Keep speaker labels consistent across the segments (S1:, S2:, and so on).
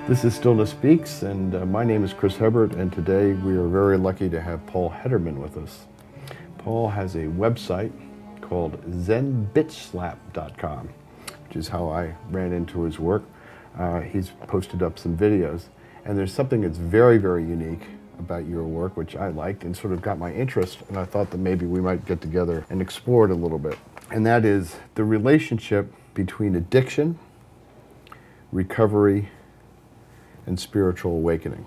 S1: This is Stillness Speaks, and my name is Chris Hebard, and today we are very lucky to have Paul Hedderman with us. Paul has a website called zenbitchslap.com, which is how I ran into his work. He's posted up some videos, and there's something that's very, very unique about your work, which I liked and sort of got my interest, and I thought that maybe we might get together and explore it a little bit. And that is the relationship between addiction, recovery, and spiritual awakening.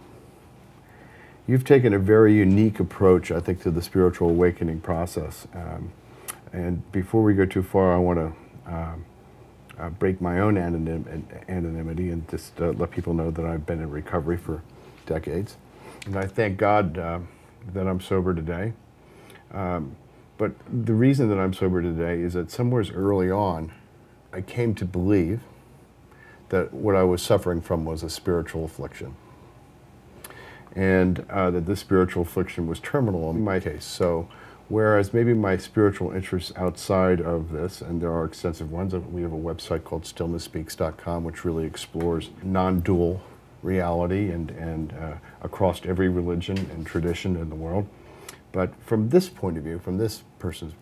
S1: You've taken a very unique approach, I think, to the spiritual awakening process. And before we go too far, I want to break my own anonymity and just let people know that I've been in recovery for decades. And I thank God that I'm sober today. But the reason that I'm sober today is that somewhere early on, I came to believe that what I was suffering from was a spiritual affliction. And that this spiritual affliction was terminal in my case. So whereas maybe my spiritual interests outside of this, and there are extensive ones, we have a website called stillnessspeaks.com, which really explores non-dual reality and across every religion and tradition in the world. But from this point of view, from this person's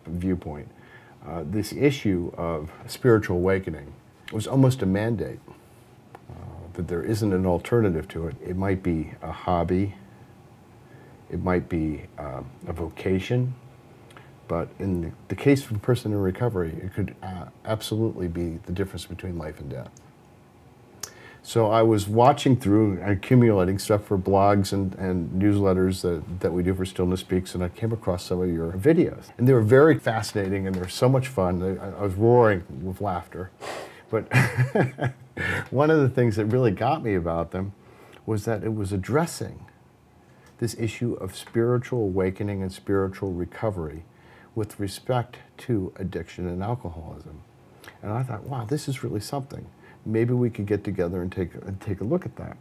S1: viewpoint, this issue of spiritual awakening was almost a mandate, that there isn't an alternative to it. It might be a hobby, it might be a vocation, but in the case of a person in recovery, it could absolutely be the difference between life and death. So I was watching through and accumulating stuff for blogs and newsletters that we do for Stillness Speaks, and I came across some of your videos. And they were very fascinating, and they were so much fun. I was roaring with laughter. But one of the things that really got me about them was that it was addressing this issue of spiritual awakening and spiritual recovery with respect to addiction and alcoholism. And I thought, wow, this is really something. Maybe we could get together and take a look at that.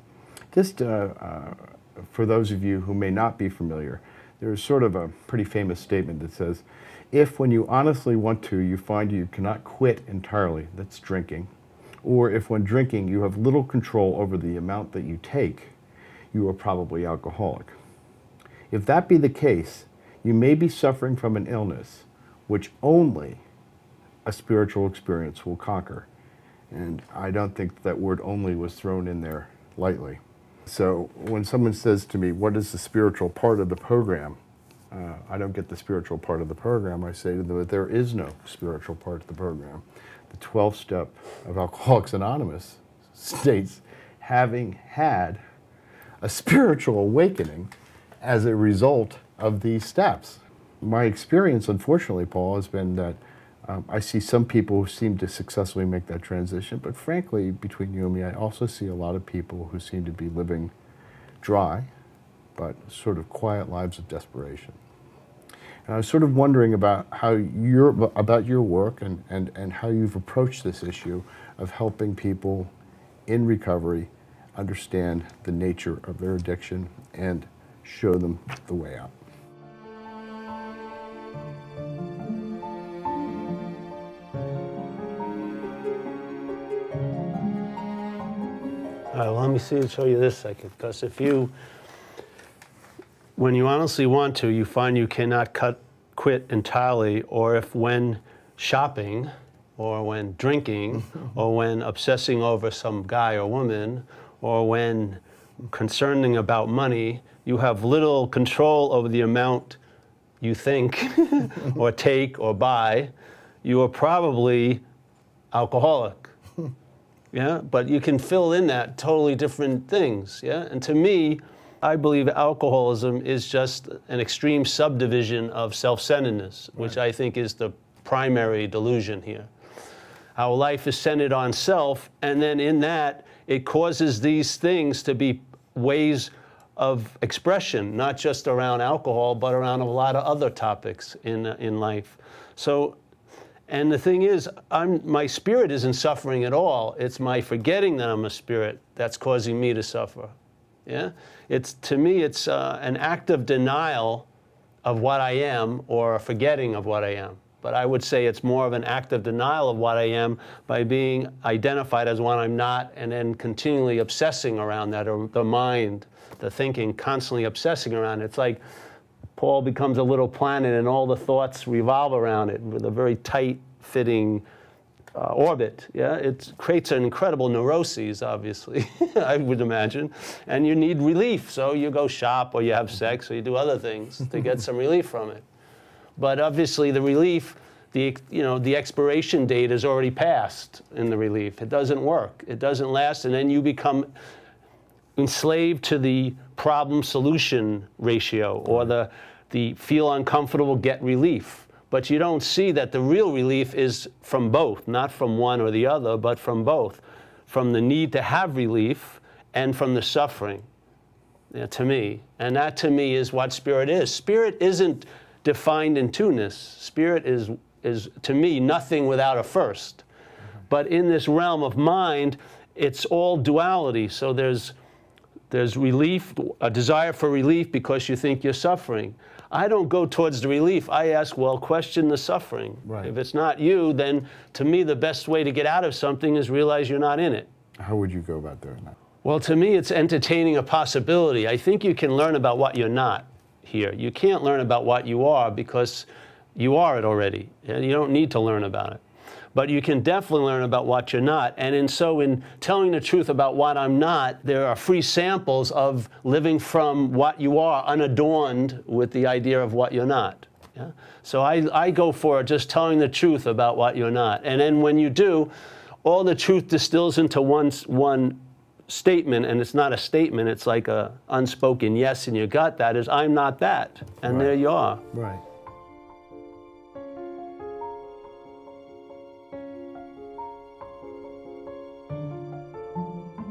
S1: Just for those of you who may not be familiar, there's sort of a pretty famous statement that says, if when you honestly want to, you find you cannot quit entirely, that's drinking, or if when drinking you have little control over the amount that you take, you are probably alcoholic. If that be the case, you may be suffering from an illness which only a spiritual experience will conquer. And I don't think that word only was thrown in there lightly. So when someone says to me, what is the spiritual part of the program? I don't get the spiritual part of the program. I say to them that there is no spiritual part of the program. The 12th step of Alcoholics Anonymous states, having had a spiritual awakening as a result of these steps. My experience, unfortunately, Paul, has been that I see some people who seem to successfully make that transition, but frankly, between you and me, I also see a lot of people who seem to be living dry, but sort of quiet lives of desperation. And I was sort of wondering about how your work and how you've approached this issue of helping people in recovery understand the nature of their addiction and show them the way out.
S2: All right, well, let me show you this second, because when you honestly want to, you find you cannot quit entirely, or if when shopping, or when drinking, or when obsessing over some guy or woman, or when concerning about money, you have little control over the amount you think, or take, or buy, you are probably alcoholic. Yeah, but you can fill in that totally different things, yeah? And to me, I believe alcoholism is just an extreme subdivision of self-centeredness, which I think is the primary delusion here. Our life is centered on self, and then in that, it causes these things to be ways of expression, not just around alcohol, but around a lot of other topics in life. So, and the thing is, my spirit isn't suffering at all. It's my forgetting that I'm a spirit that's causing me to suffer. Yeah? To me, it's an act of denial of what I am, or a forgetting of what I am. But I would say it's more of an active denial of what I am by being identified as what I'm not, and then continually obsessing around that, or the mind, the thinking, constantly obsessing around it. It's like Paul becomes a little planet and all the thoughts revolve around it with a very tight-fitting orbit. Yeah, it creates an incredible neuroses, obviously, I would imagine, and you need relief. So you go shop, or you have sex, or you do other things to get some relief from it. But obviously, the relief, the expiration date is already passed in the relief. It doesn't work. It doesn't last, and then you become enslaved to the problem-solution ratio, or the feel uncomfortable, get relief. But you don't see that the real relief is from both, not from one or the other, but from both. From the need to have relief and from the suffering, to me. And that, to me, is what spirit is. Spirit isn't defined in two-ness. Spirit is, to me, nothing without a first. But in this realm of mind, it's all duality. So there's relief, a desire for relief because you think you're suffering. I don't go towards the relief. I ask, well, question the suffering. Right. If it's not you, then to me the best way to get out of something is realize you're not in it.
S1: How would you go about doing that?
S2: Well, to me it's entertaining a possibility. I think you can learn about what you're not here. You can't learn about what you are because you are it already. You don't need to learn about it. But you can definitely learn about what you're not. And in telling the truth about what I'm not, there are free samples of living from what you are, unadorned with the idea of what you're not. Yeah? So I go for just telling the truth about what you're not. And then when you do, all the truth distills into one statement, and it's not a statement, it's like a unspoken yes in your gut. That is, I'm not that. And there you are.
S1: Right.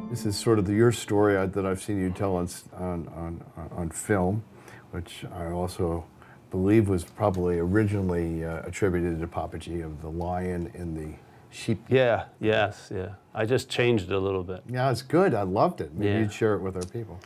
S1: This is sort of your story that I've seen you tell on film, which I also believe was probably originally attributed to Papaji, of the lion and the sheep.
S2: Yeah, yes, yeah. I just changed it a little bit.
S1: Yeah, it's good. I loved it. Maybe you'd share it with our people.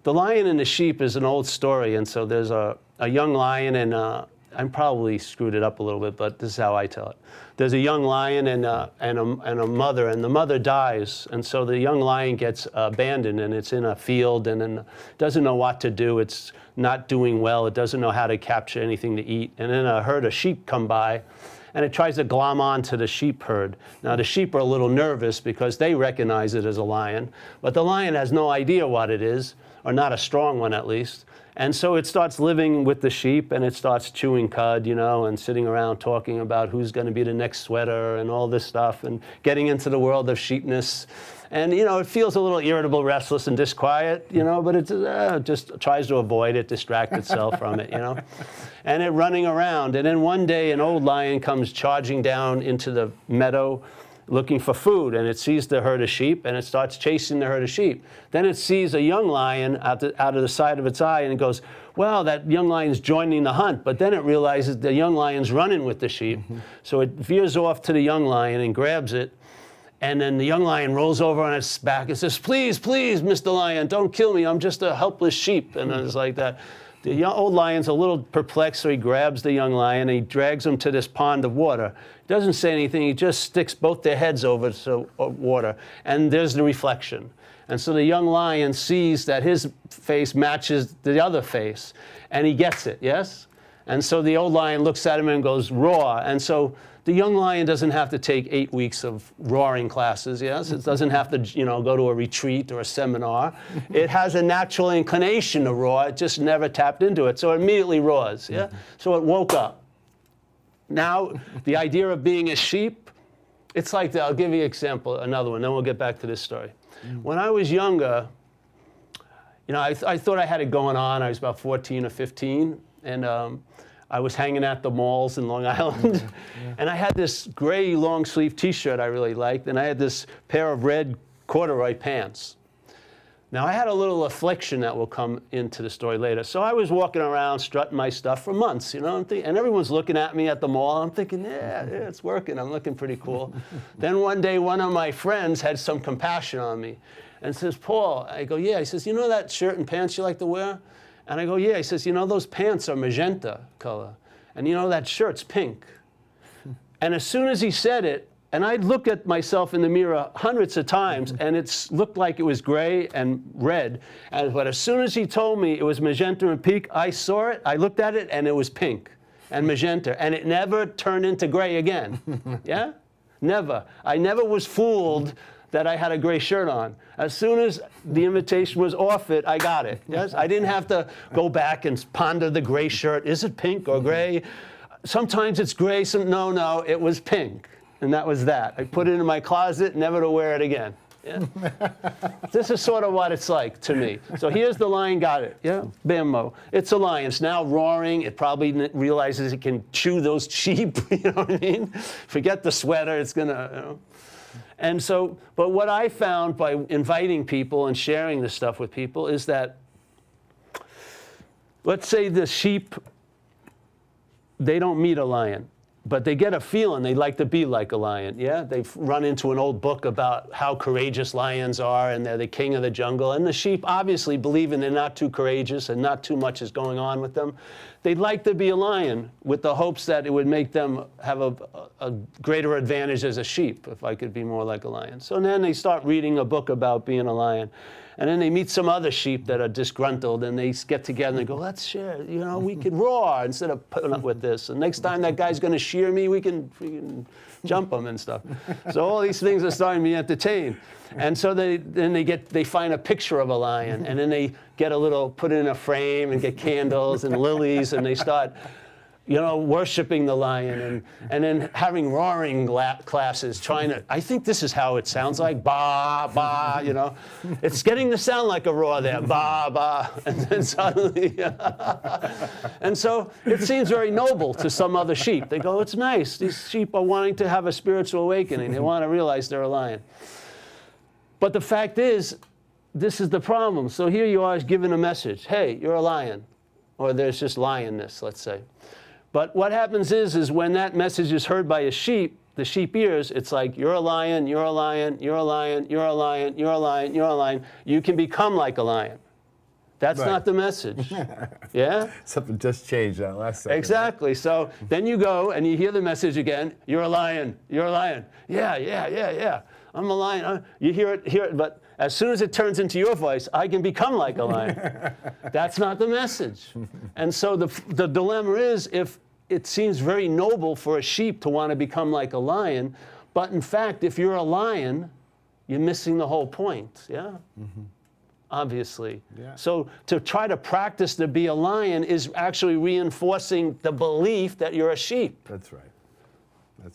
S2: The lion and the sheep is an old story, and so there's a young lion, and I probably screwed it up a little bit, but this is how I tell it. There's a young lion and a mother, and the mother dies, and so the young lion gets abandoned, and it's in a field, and then doesn't know what to do. It's not doing well. It doesn't know how to capture anything to eat. And then a herd of sheep come by, and it tries to glom on to the sheep herd. Now, the sheep are a little nervous because they recognize it as a lion, but the lion has no idea what it is, or not a strong one at least. And so it starts living with the sheep, and it starts chewing cud, you know, and sitting around talking about who's going to be the next sweater and all this stuff, and getting into the world of sheepness. And, you know, it feels a little irritable, restless, and disquiet, you know, but it just tries to avoid it, distract itself from it, you know. And it running around. And then one day an old lion comes charging down into the meadow looking for food, and it sees the herd of sheep, and it starts chasing the herd of sheep. Then it sees a young lion out of the side of its eye, and it goes, well, that young lion's joining the hunt. But then it realizes the young lion's running with the sheep. So it veers off to the young lion and grabs it, and then the young lion rolls over on its back and says, please, please, Mr. Lion, don't kill me. I'm just a helpless sheep. And it's like that. The old lion's a little perplexed, so he grabs the young lion and he drags him to this pond of water. He doesn't say anything, he just sticks both their heads over to water, and there's the reflection. And so the young lion sees that his face matches the other face, and he gets it, yes? And so the old lion looks at him and goes, roar. And so the young lion doesn't have to take 8 weeks of roaring classes, yes? It doesn't have to, you know, go to a retreat or a seminar. It has a natural inclination to roar. It just never tapped into it. So it immediately roars, yeah? So it woke up. Now, the idea of being a sheep, it's like, I'll give you an example, another one, then we'll get back to this story. When I was younger, you know, I thought I had it going on. I was about 14 or 15, and I was hanging at the malls in Long Island, and I had this gray long-sleeve T-shirt I really liked, and I had this pair of red corduroy pants. Now, I had a little affliction that will come into the story later. So I was walking around strutting my stuff for months, you know, and everyone's looking at me at the mall. I'm thinking, yeah, it's working. I'm looking pretty cool. Then one day, one of my friends had some compassion on me and says, Paul, I go, yeah. He says, you know that shirt and pants you like to wear? And I go, yeah. He says, you know, those pants are magenta color. And you know, that shirt's pink. And as soon as he said it, and I'd look at myself in the mirror hundreds of times, and it looked like it was gray and red. But as soon as he told me it was magenta and pink, I saw it, I looked at it, and it was pink and magenta. And it never turned into gray again. Yeah? Never. I never was fooled that I had a gray shirt on. As soon as the invitation was off it, I got it. Yes? I didn't have to go back and ponder the gray shirt. Is it pink or gray? Sometimes it's gray, no, it was pink. And that was that. I put it in my closet, never to wear it again. Yeah? This is sort of what it's like to me. So here's the lion, got it. Yeah, bimbo. It's a lion. It's now roaring. It probably realizes it can chew those sheep. You know what I mean? Forget the sweater. It's gonna. You know. And so, but what I found by inviting people and sharing this stuff with people is that, let's say the sheep, they don't meet a lion. But they get a feeling they'd like to be like a lion, yeah? They've run into an old book about how courageous lions are, and they're the king of the jungle. And the sheep obviously believing they're not too courageous and not too much is going on with them. They'd like to be a lion with the hopes that it would make them have a greater advantage as a sheep, if I could be more like a lion. So then they start reading a book about being a lion. And then they meet some other sheep that are disgruntled, and they get together and go, let's share, you know, we could roar instead of putting up with this. And next time that guy's going to shear me, we can jump him and stuff. So all these things are starting to be entertained. And so they find a picture of a lion, and then they get a little, put it in a frame and get candles and lilies, and they start, you know, worshiping the lion, and then having roaring classes, trying to, I think this is how it sounds like, ba, ba, you know. It's getting to sound like a roar there, ba, ba, and then suddenly, and so it seems very noble to some other sheep. They go, it's nice, these sheep are wanting to have a spiritual awakening. They want to realize they're a lion. But the fact is, this is the problem. So here you are given a message, hey, you're a lion, or there's just lioness, let's say. But what happens is when that message is heard by a sheep, the sheep ears, it's like, you're a lion, you're a lion, you're a lion, you're a lion, you're a lion, you're a lion. You can become like a lion. That's right. Not the message. Yeah?
S1: Something just changed that last second.
S2: Exactly. So then you go and you hear the message again, you're a lion, you're a lion. Yeah, yeah, yeah, yeah. I'm a lion. You hear it, but as soon as it turns into your voice, I can become like a lion. That's not the message. And so the dilemma is, if it seems very noble for a sheep to want to become like a lion, but in fact, if you're a lion, you're missing the whole point, yeah? Mm-hmm. Obviously. Yeah. So to try to practice to be a lion is actually reinforcing the belief that you're a sheep.
S1: That's right.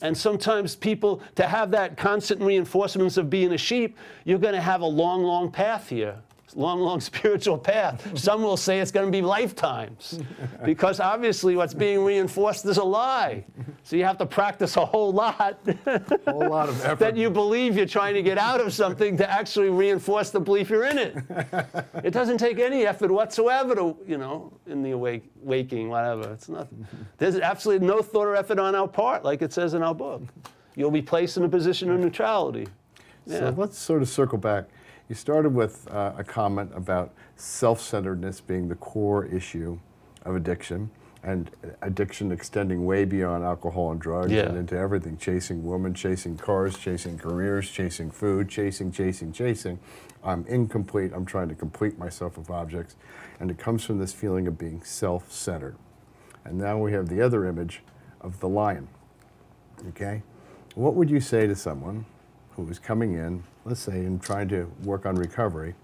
S2: And sometimes people, to have that constant reinforcements of being a sheep, you're going to have a long, long path here. Long, long spiritual path. Some will say it's going to be lifetimes, because obviously what's being reinforced is a lie. So you have to practice a whole lot,
S1: a whole lot of effort,
S2: that you believe you're trying to get out of something to actually reinforce the belief you're in it. It doesn't take any effort whatsoever to, you know, in the waking, whatever. It's nothing. There's absolutely no thought or effort on our part, like it says in our book. You'll be placed in a position of neutrality. Yeah.
S1: So let's sort of circle back. You started with a comment about self-centeredness being the core issue of addiction, and addiction extending way beyond alcohol and drugs, yeah, and into everything, chasing women, chasing cars, chasing careers, chasing food, chasing. I'm incomplete. I'm trying to complete myself with objects. And it comes from this feeling of being self-centered. And now we have the other image of the lion, okay? What would you say to someone who was coming in, let's say, and trying to work on recovery,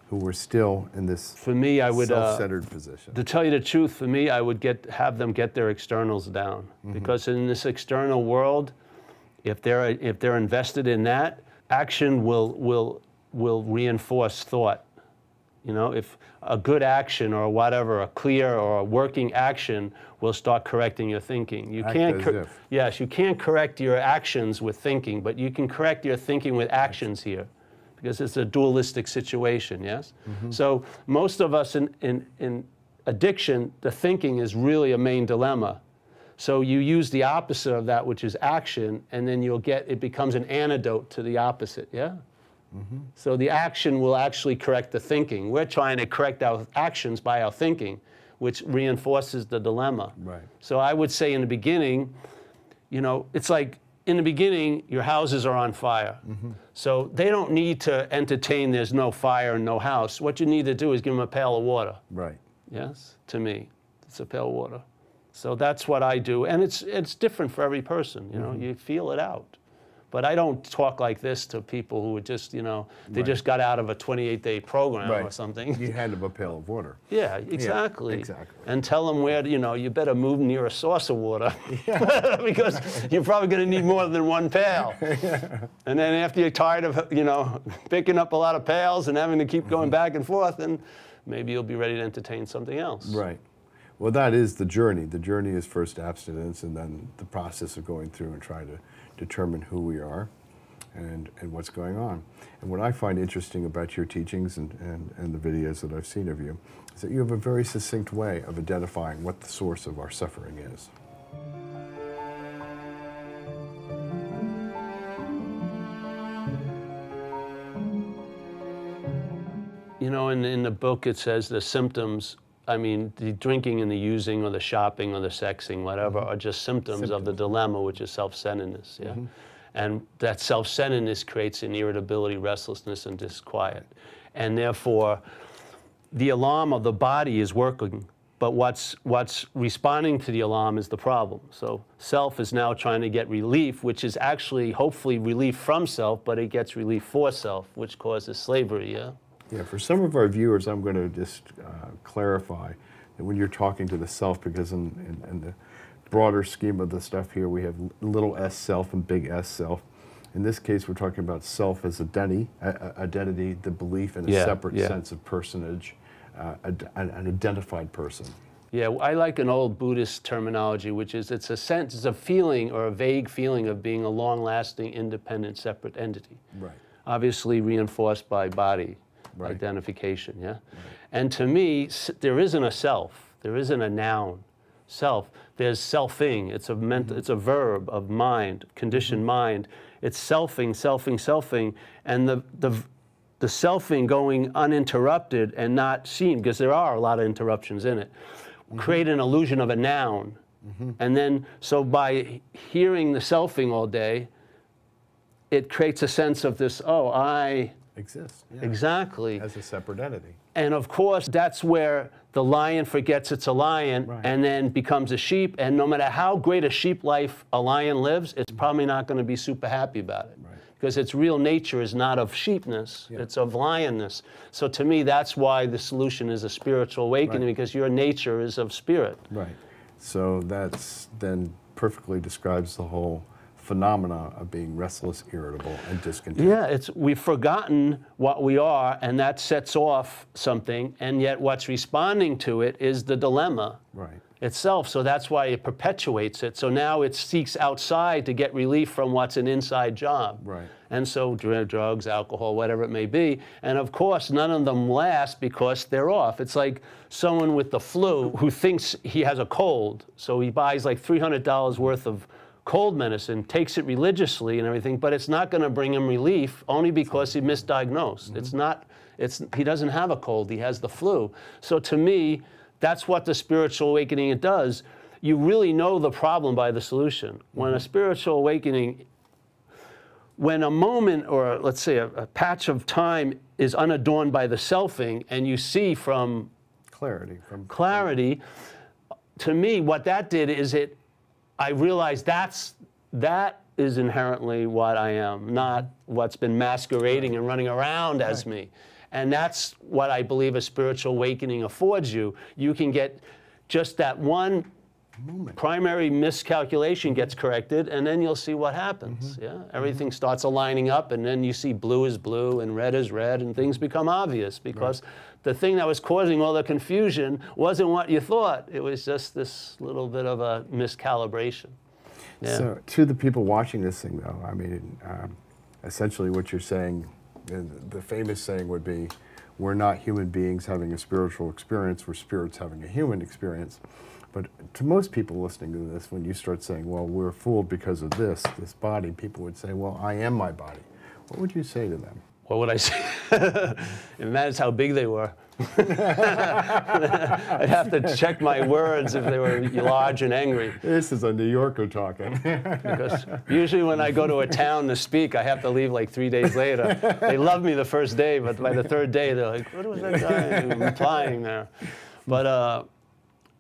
S1: who were still in this, for me, I would self-centered position?
S2: To tell you the truth, for me, I would have them get their externals down, mm-hmm, because in this external world, if they're invested in that, action will reinforce thought. You know, if a good action or whatever, a clear or a working action will start correcting your thinking. You can't, yes, you can't correct your actions with thinking, but you can correct your thinking with actions here, because it's a dualistic situation, yes? Mm-hmm. So most of us in addiction, the thinking is really a main dilemma. So you use the opposite of that, which is action, and then it becomes an antidote to the opposite, yeah? Mm-hmm. So the action will actually correct the thinking. We're trying to correct our actions by our thinking, which reinforces the dilemma.
S1: Right.
S2: So I would say in the beginning, you know, it's like in the beginning, your houses are on fire. So they don't need to entertain there's no fire and no house. What you need to do is give them a pail of water.
S1: Right.
S2: Yes, to me, it's a pail of water. So that's what I do. And it's different for every person, you know, you feel it out. But I don't talk like this to people who are just, you know, they just got out of a 28-day program or something.
S1: You hand them a pail of water.
S2: Yeah, exactly.
S1: Yeah, exactly.
S2: And tell them where, you know, you better move near a source of water because you're probably going to need more than one pail. And then after you're tired of, you know, picking up a lot of pails and having to keep going back and forth, then maybe you'll be ready to entertain something else.
S1: Right. Well, that is the journey. The journey is first abstinence and then the process of going through and trying to determine who we are and what's going on. And what I find interesting about your teachings and the videos that I've seen of you is that you have a very succinct way of identifying what the source of our suffering is.
S2: You know, in the book it says the symptoms, I mean, the drinking and the using or the shopping or the sexing, whatever, are just symptoms of the dilemma, which is self-centeredness, yeah? And that self-centeredness creates an irritability, restlessness, and disquiet. And therefore, the alarm of the body is working, but what's responding to the alarm is the problem. So self is now trying to get relief, which is actually, hopefully, relief from self, but it gets relief for self, which causes slavery, yeah?
S1: Yeah, for some of our viewers, I'm going to just clarify that when you're talking to the self, because in the broader scheme of the stuff here, we have little s self and big S self. In this case, we're talking about self as identity, the belief in a separate sense of personage, an identified person.
S2: Yeah, I like an old Buddhist terminology, which is it's a feeling or a vague feeling of being a long-lasting, independent, separate entity.
S1: Right.
S2: Obviously reinforced by body. Identification, yeah? And to me, there isn't a self. There isn't a noun, self. There's selfing. It's a it's a verb of mind, conditioned mind. It's selfing, selfing, selfing, and the selfing going uninterrupted and not seen, because there are a lot of interruptions in it, create an illusion of a noun. And then, so by hearing the selfing all day, it creates a sense of this, oh, I
S1: exist. Yeah.
S2: Exactly.
S1: As a separate entity.
S2: And of course, that's where the lion forgets it's a lion and then becomes a sheep. And no matter how great a sheep life a lion lives, it's probably not going to be super happy about it. Because its real nature is not of sheepness, it's of lionness. So to me, that's why the solution is a spiritual awakening, because your nature is of spirit.
S1: Right. So that's then perfectly describes the whole phenomena of being restless, irritable, and discontent.
S2: Yeah, we've forgotten what we are, and that sets off something, and yet what's responding to it is the dilemma itself. So that's why it perpetuates it. So now it seeks outside to get relief from what's an inside job.
S1: Right.
S2: And so drugs, alcohol, whatever it may be. And of course, none of them last because they're off. It's like someone with the flu who thinks he has a cold, so he buys like $300 worth of cold medicine, takes it religiously and everything, but it's not going to bring him relief only because he misdiagnosed. He doesn't have a cold, he has the flu. So to me, that's what the spiritual awakening it does. You really know the problem by the solution. When a spiritual awakening, when a moment or let's say a patch of time is unadorned by the selfing and you see from clarity, to me what that did is I realized that is inherently what I am, not what's been masquerading and running around as me. And that's what I believe a spiritual awakening affords you. You can get just that one primary miscalculation gets corrected, and then you'll see what happens. Yeah, everything starts aligning up, and then you see blue is blue and red is red, and things become obvious because the thing that was causing all the confusion wasn't what you thought. It was just this little bit of a miscalibration. Yeah.
S1: So to the people watching this thing, though, I mean, essentially what you're saying, the famous saying would be, we're not human beings having a spiritual experience, we're spirits having a human experience. But to most people listening to this, when you start saying, well, we're fooled because of this body, people would say, well, I am my body. What would you say to them?
S2: What would I say? It matters how big they were. I'd have to check my words if they were large and angry.
S1: This is a New Yorker talking.
S2: Because usually when I go to a town to speak, I have to leave like 3 days later. They love me the first day, but by the third day, they're like, what was that guy replying there? But,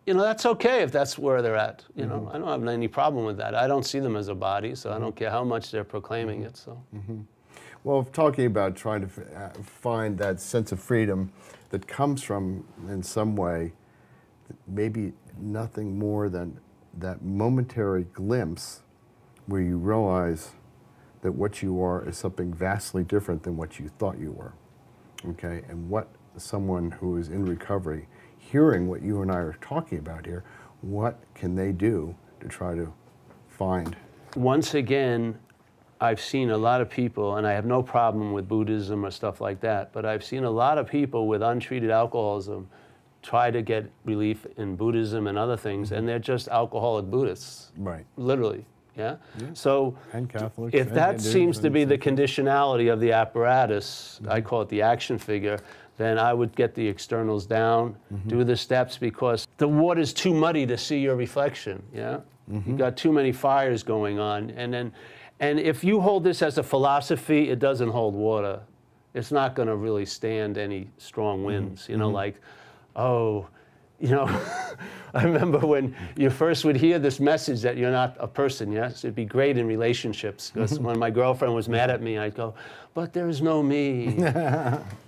S2: you know, that's okay if that's where they're at. You know, I don't have any problem with that. I don't see them as a body, so I don't care how much they're proclaiming it. So.
S1: Well, talking about trying to find that sense of freedom that comes from, in some way, maybe nothing more than that momentary glimpse where you realize that what you are is something vastly different than what you thought you were. Okay, and what someone who is in recovery, hearing what you and I are talking about here, what can they do to try to find?
S2: Once again, I've seen a lot of people, and I have no problem with Buddhism or stuff like that, but I've seen a lot of people with untreated alcoholism try to get relief in Buddhism and other things, and they're just alcoholic Buddhists.
S1: Right.
S2: Literally, yeah? So
S1: and Catholics.
S2: If that seems to be the conditionality of the apparatus, I call it the action figure, then I would get the externals down, do the steps, because the water's too muddy to see your reflection, yeah? You've got too many fires going on, and if you hold this as a philosophy, it doesn't hold water. It's not going to really stand any strong winds, you know, like, oh, you know, I remember when you first would hear this message that you're not a person, yes? It'd be great in relationships, because when my girlfriend was mad at me, I'd go, but there's no me.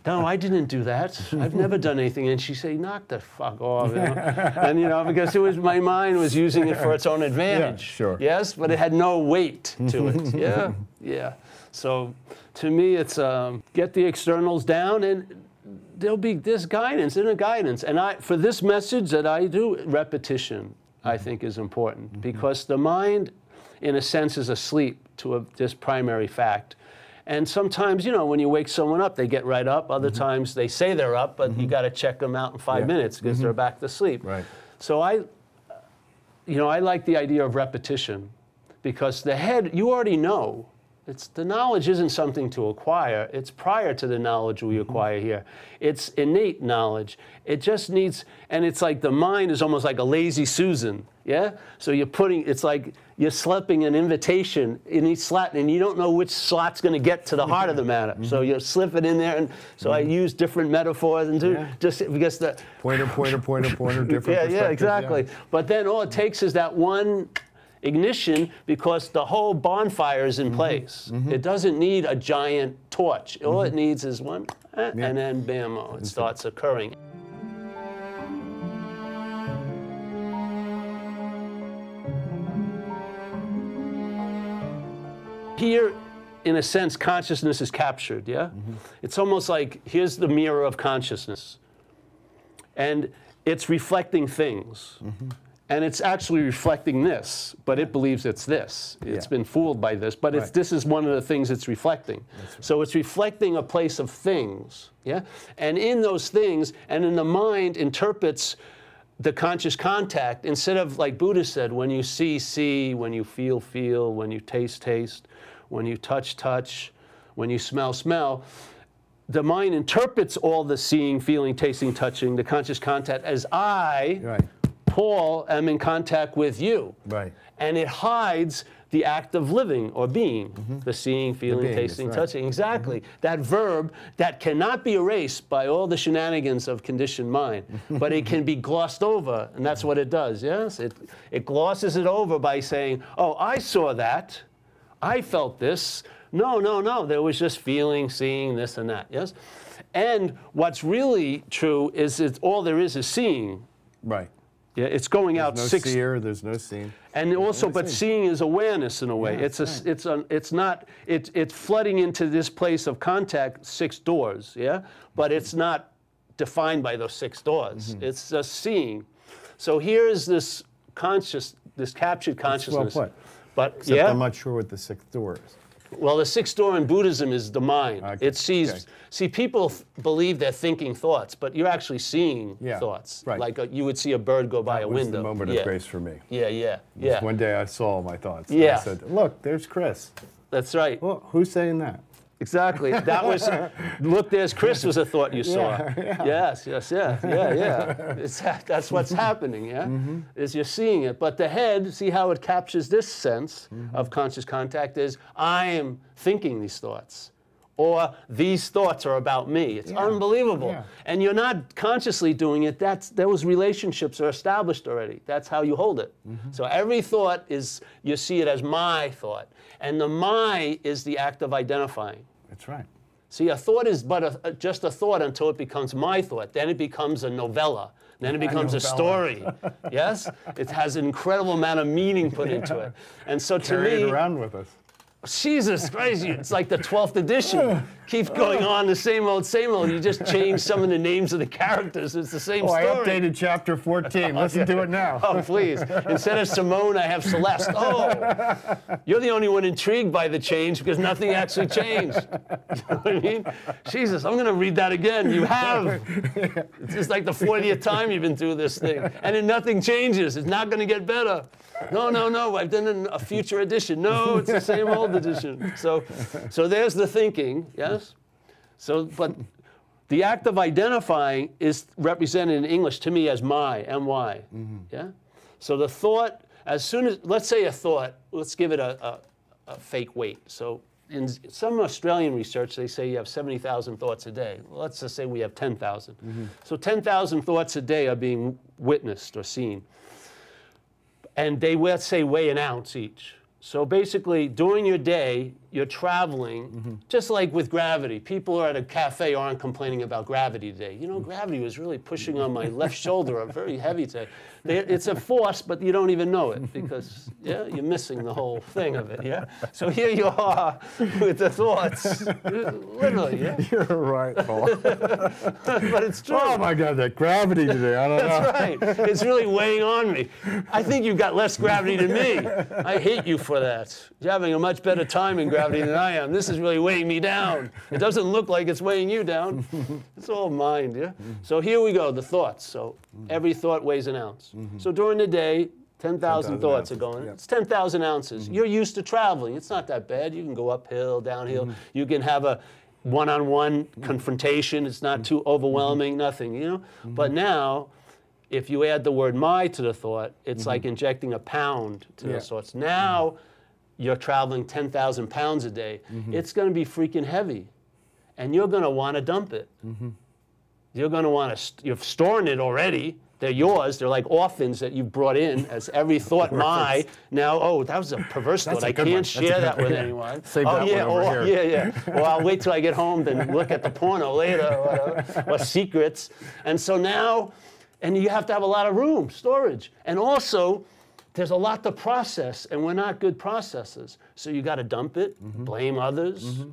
S2: No, I didn't do that. I've never done anything. And she'd say, knock the fuck off. You know? And, you know, because it was, my mind was using it for its own advantage. Yeah, sure. Yes, but it had no weight to it. Yeah, yeah. So to me, it's get the externals down, and there'll be this guidance, inner guidance. And for this message that I do, repetition, I think, is important, because the mind, in a sense, is asleep to this primary fact. And sometimes, you know, when you wake someone up, they get right up. Other times they say they're up, but you got to check them out in 5 minutes because they're back to sleep. Right. So I like the idea of repetition, because the head, you already know. The knowledge isn't something to acquire. It's prior to the knowledge we acquire here. It's innate knowledge. It just needs, and it's like the mind is almost like a lazy Susan, yeah? So it's like you're slipping an invitation in each slot, and you don't know which slot's going to get to the heart of the matter. So you slip it in there, and so I use different metaphors, and just because the
S1: pointer, different
S2: yeah, exactly. Yeah. But then all it takes is that one ignition, because the whole bonfire is in place. It doesn't need a giant torch. All it needs is one, and then bam, it starts occurring. Here, in a sense, consciousness is captured, yeah? It's almost like, here's the mirror of consciousness. And it's reflecting things. And it's actually reflecting this, but it believes it's this. It's been fooled by this, but this is one of the things it's reflecting. So it's reflecting a place of things, yeah? And in those things, and in the mind interprets the conscious contact, instead of, like Buddha said, when you see, when you feel, when you taste, when you touch, when you smell, the mind interprets all the seeing, feeling, tasting, touching, the conscious contact as I, Paul, am in contact with you. Right. And it hides the act of living or being, the seeing, feeling, tasting, touching. Exactly. That verb that cannot be erased by all the shenanigans of conditioned mind, but it can be glossed over, and that's what it does, yes? It glosses it over by saying, oh, I saw that, I felt this. No, there was just feeling, seeing, this and that, yes? And what's really true is all there is seeing. Right. Yeah, it's going out
S1: there's no seer, there's no seeing.
S2: And also, but seeing is awareness in a way. Yeah, it's flooding into this place of contact 6 doors, yeah? But it's not defined by those 6 doors. It's just seeing. So here's this captured consciousness.
S1: Well put. But except I'm not sure what the 6th door is.
S2: Well, the 6th door in Buddhism is the mind. Okay. It sees. See, people believe they're thinking thoughts, but you're actually seeing thoughts. Right. Like you would see a bird go by a window.
S1: That was the moment of grace for me.
S2: Yeah.
S1: One day I saw my thoughts. Yeah. I said, look, there's Chris.
S2: That's right.
S1: Well, who's saying that?
S2: Exactly. That was, look, there's Chris was a thought you saw. Yes, that's what's happening, is you're seeing it. But the head, see how it captures this sense of conscious contact is, I am thinking these thoughts. Or these thoughts are about me. It's unbelievable. And you're not consciously doing it. Those relationships are established already. That's how you hold it. So every thought is, you see it as my thought. And the my is the act of identifying.
S1: That's right.
S2: See, a thought is but just a thought until it becomes my thought. Then it becomes a novella. Then it becomes a story. Yes? It has an incredible amount of meaning put into it. And so to me...
S1: Carry it around with us.
S2: Jesus Christ, it's like the 12th edition. Keeps going on the same old, same old. You just change some of the names of the characters. It's the same story.
S1: I updated chapter 14. Listen to it now.
S2: Oh, please. Instead of Simone, I have Celeste. Oh, you're the only one intrigued by the change because nothing actually changed. You know what I mean? Jesus, I'm going to read that again. You have. It's just like the 40th time you've been through this thing. And then nothing changes. It's not going to get better. No, I've done a future edition. No, it's the same old edition. So there's the thinking, yes? So, but the act of identifying is represented in English to me as my, M-Y, yeah? So the thought, as soon as, let's say a thought, let's give it a fake weight. So in some Australian research, they say you have 70,000 thoughts a day. Well, let's just say we have 10,000. So 10,000 thoughts a day are being witnessed or seen. And they, let's say, weigh an ounce each. So basically, during your day, you're traveling, just like with gravity. People are at a cafe aren't complaining about gravity today. You know, gravity was really pushing on my left shoulder. I'm very heavy today. It's a force, but you don't even know it because, you're missing the whole thing of it, So here you are with the thoughts, literally,
S1: You're right, Paul.
S2: But it's true.
S1: Oh, my God, that gravity today, I don't know.
S2: That's right. It's really weighing on me. I think you've got less gravity than me. I hate you for that. You're having a much better time in gravity than I am. This is really weighing me down. It doesn't look like it's weighing you down. It's all mind, So here we go, the thoughts. So every thought weighs an ounce. So during the day, 10,000 thoughts are going. It's 10,000 ounces. You're used to traveling. It's not that bad. You can go uphill, downhill. You can have a one-on-one confrontation. It's not too overwhelming, nothing, But now, if you add the word my to the thought, it's like injecting a pound to those thoughts. Now, you're traveling 10,000 pounds a day. It's going to be freaking heavy. And you're going to want to dump it. You're going to want to, you're storing it already. They're yours. They're like orphans that you've brought in as every thought my. Now, oh, that was a perverse thought. I can't share that with anyone.
S1: Save that one over here.
S2: Well, I'll wait till I get home, then look at the porno later or secrets. And so now, and you have to have a lot of room, storage. And also, there's a lot to process, and we're not good processors. So you got to dump it, blame others,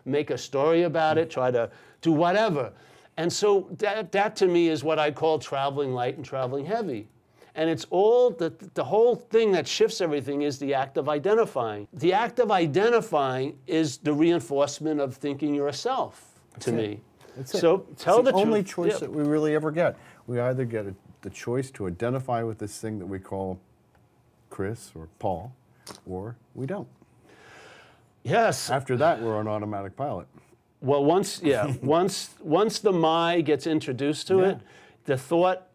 S2: make a story about it, try to do whatever. And so that to me is what I call traveling light and traveling heavy. And it's all, the whole thing that shifts everything is the act of identifying. The act of identifying is the reinforcement of thinking you're a self, to me.
S1: That's it.
S2: So tell the truth.
S1: It's the only choice that we really ever get. We either get the choice to identify with this thing that we call Chris or Paul, or we don't.
S2: Yes.
S1: After that, we're on automatic pilot.
S2: Well, once the my gets introduced to it, the thought,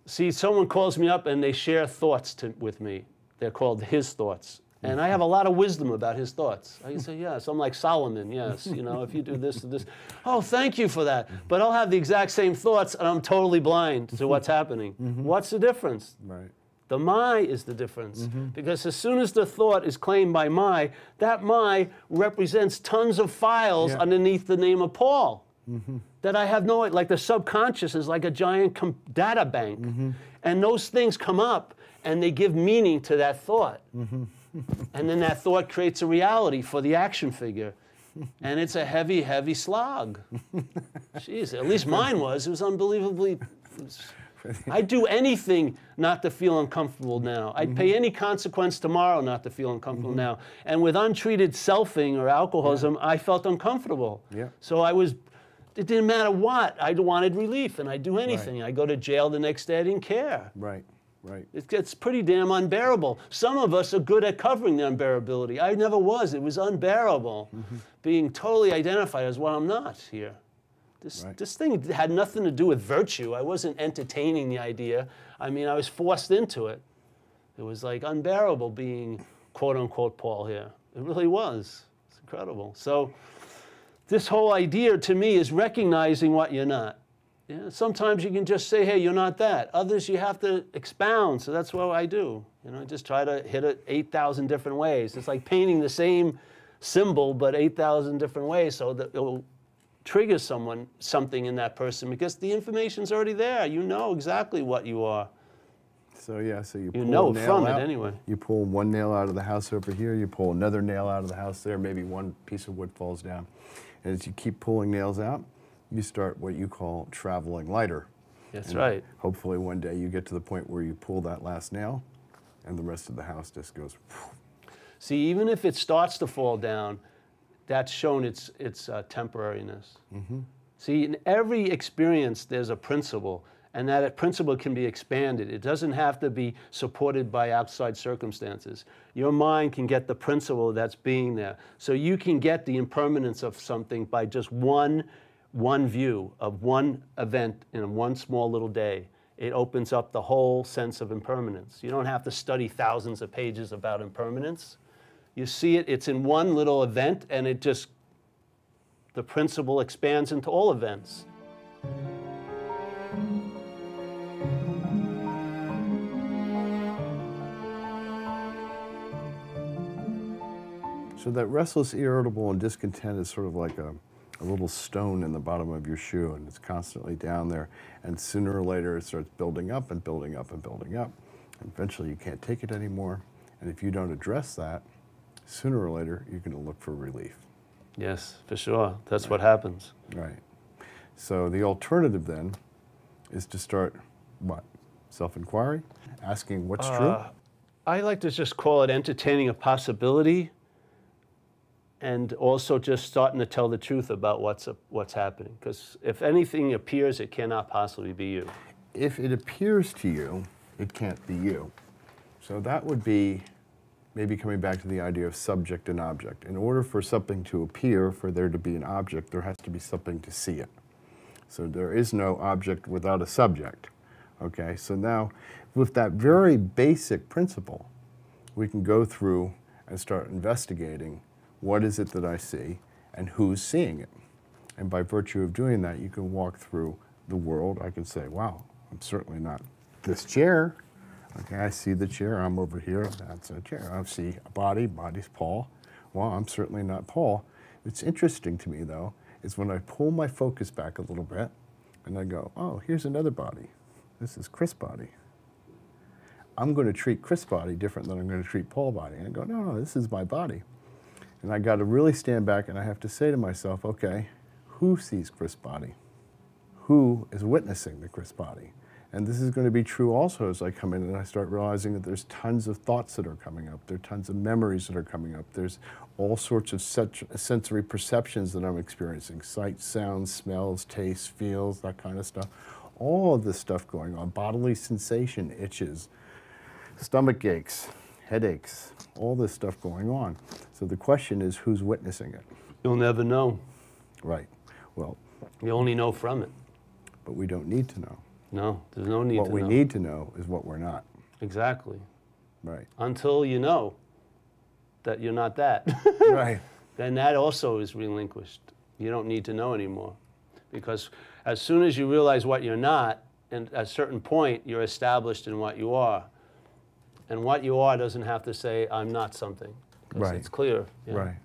S2: see, someone calls me up and they share thoughts with me. They're called his thoughts. And I have a lot of wisdom about his thoughts. I can say, yes, I'm like Solomon, yes, if you do this and this. Oh, thank you for that. But I'll have the exact same thoughts and I'm totally blind to what's happening. What's the difference?
S1: Right.
S2: The my is the difference. Because as soon as the thought is claimed by my, that my represents tons of files underneath the name of Paul. That I have no, like the subconscious is like a giant data bank. And those things come up and they give meaning to that thought. And then that thought creates a reality for the action figure. And it's a heavy, heavy slog. Jeez, at least mine was. It was unbelievably... I'd do anything not to feel uncomfortable now. I'd pay any consequence tomorrow not to feel uncomfortable now. And with untreated selfing or alcoholism, I felt uncomfortable. So it didn't matter what. I wanted relief, and I'd do anything. I'd go to jail the next day. I didn't care.
S1: Right. Right.
S2: It gets pretty damn unbearable. Some of us are good at covering the unbearability. I never was. It was unbearable, being totally identified as what I'm not here. This thing had nothing to do with virtue. I wasn't entertaining the idea. I mean, I was forced into it. It was like unbearable being quote-unquote Paul here. It really was. It's incredible. So this whole idea to me is recognizing what you're not. Yeah, sometimes you can just say, hey, you're not that. Others you have to expound, so that's what I do. You know, I just try to hit it 8,000 different ways. It's like painting the same symbol, but 8,000 different ways, so that it will trigger something in that person, because the information's already there. You know exactly what you are.
S1: So yeah, so you
S2: You
S1: pull
S2: know
S1: a nail
S2: from
S1: out,
S2: it anyway.
S1: You pull one nail out of the house over here, you pull another nail out of the house there, maybe one piece of wood falls down. And as you keep pulling nails out, you start what you call traveling lighter.
S2: That's
S1: and
S2: right.
S1: Hopefully one day you get to the point where you pull that last nail and the rest of the house just goes.
S2: See, even if it starts to fall down, that's shown its temporariness. See, in every experience there's a principle, and that principle can be expanded. It doesn't have to be supported by outside circumstances. Your mind can get the principle that's being there. So you can get the impermanence of something by just one view of one event in one small little day. It opens up the whole sense of impermanence. You don't have to study thousands of pages about impermanence. You see it, it's in one little event, and it just, the principle expands into all events.
S1: So that restless, irritable, and discontent is sort of like a little stone in the bottom of your shoe, and it's constantly down there, and sooner or later it starts building up and building up and building up. And eventually you can't take it anymore, and if you don't address that, sooner or later you're going to look for relief.
S2: Yes, for sure. That's what happens.
S1: Right. So the alternative then is to start what? Self-inquiry? Asking what's true?
S2: I like to just call it entertaining a possibility, and also just starting to tell the truth about what's happening. Because if anything appears, it cannot possibly be you.
S1: If it appears to you, it can't be you. So that would be maybe coming back to the idea of subject and object. In order for something to appear, for there to be an object, there has to be something to see it. So there is no object without a subject. Okay, so now with that very basic principle, we can go through and start investigating what is it that I see and who's seeing it. And by virtue of doing that, you can walk through the world. I can say, wow, I'm certainly not this chair. Okay, I see the chair, I'm over here, that's a chair. I see a body, body's Paul. Well, I'm certainly not Paul. What's interesting to me, though, is when I pull my focus back a little bit, and I go, oh, here's another body. This is Chris' body. I'm going to treat Chris' body different than I'm going to treat Paul body. And I go, no, this is my body. And I got to really stand back, and I have to say to myself, okay, who sees Chris' body? Who is witnessing the Chris' body? And this is going to be true also as I come in and I start realizing that there's tons of thoughts that are coming up. There are tons of memories that are coming up. There's all sorts of sensory perceptions that I'm experiencing. Sight, sounds, smells, tastes, feels, that kind of stuff. All of this stuff going on. Bodily sensation, itches, stomach aches, headaches, all this stuff going on. So the question is, who's witnessing it?
S2: You'll never know.
S1: Right. Well,
S2: You only know from it.
S1: but we don't need to know.
S2: No, there's no need to know.
S1: What we need to know is what we're not.
S2: Exactly.
S1: Right.
S2: Until you know that you're not that.
S1: Right.
S2: Then that also is relinquished. You don't need to know anymore. Because as soon as you realize what you're not, and at a certain point, you're established in what you are. And what you are doesn't have to say, I'm not something. 'Cause
S1: Right.
S2: It's clear. Yeah.
S1: Right.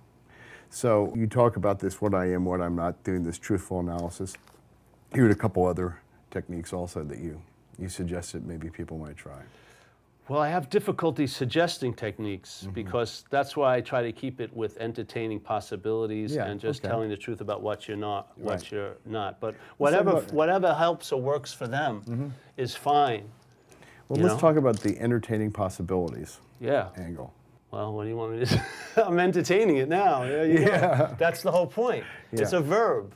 S1: So you talk about this, what I am, what I'm not, doing this truthful analysis. You had a couple other techniques also that you suggested maybe people might try.
S2: Well, I have difficulty suggesting techniques because that's why I try to keep it with entertaining possibilities and just telling the truth about what you're not, what you're not. But whatever helps or works for them is fine.
S1: Well, let's talk about the entertaining possibilities angle.
S2: Well, what do you want me to say? I'm entertaining it now. Yeah. That's the whole point. Yeah. It's a verb.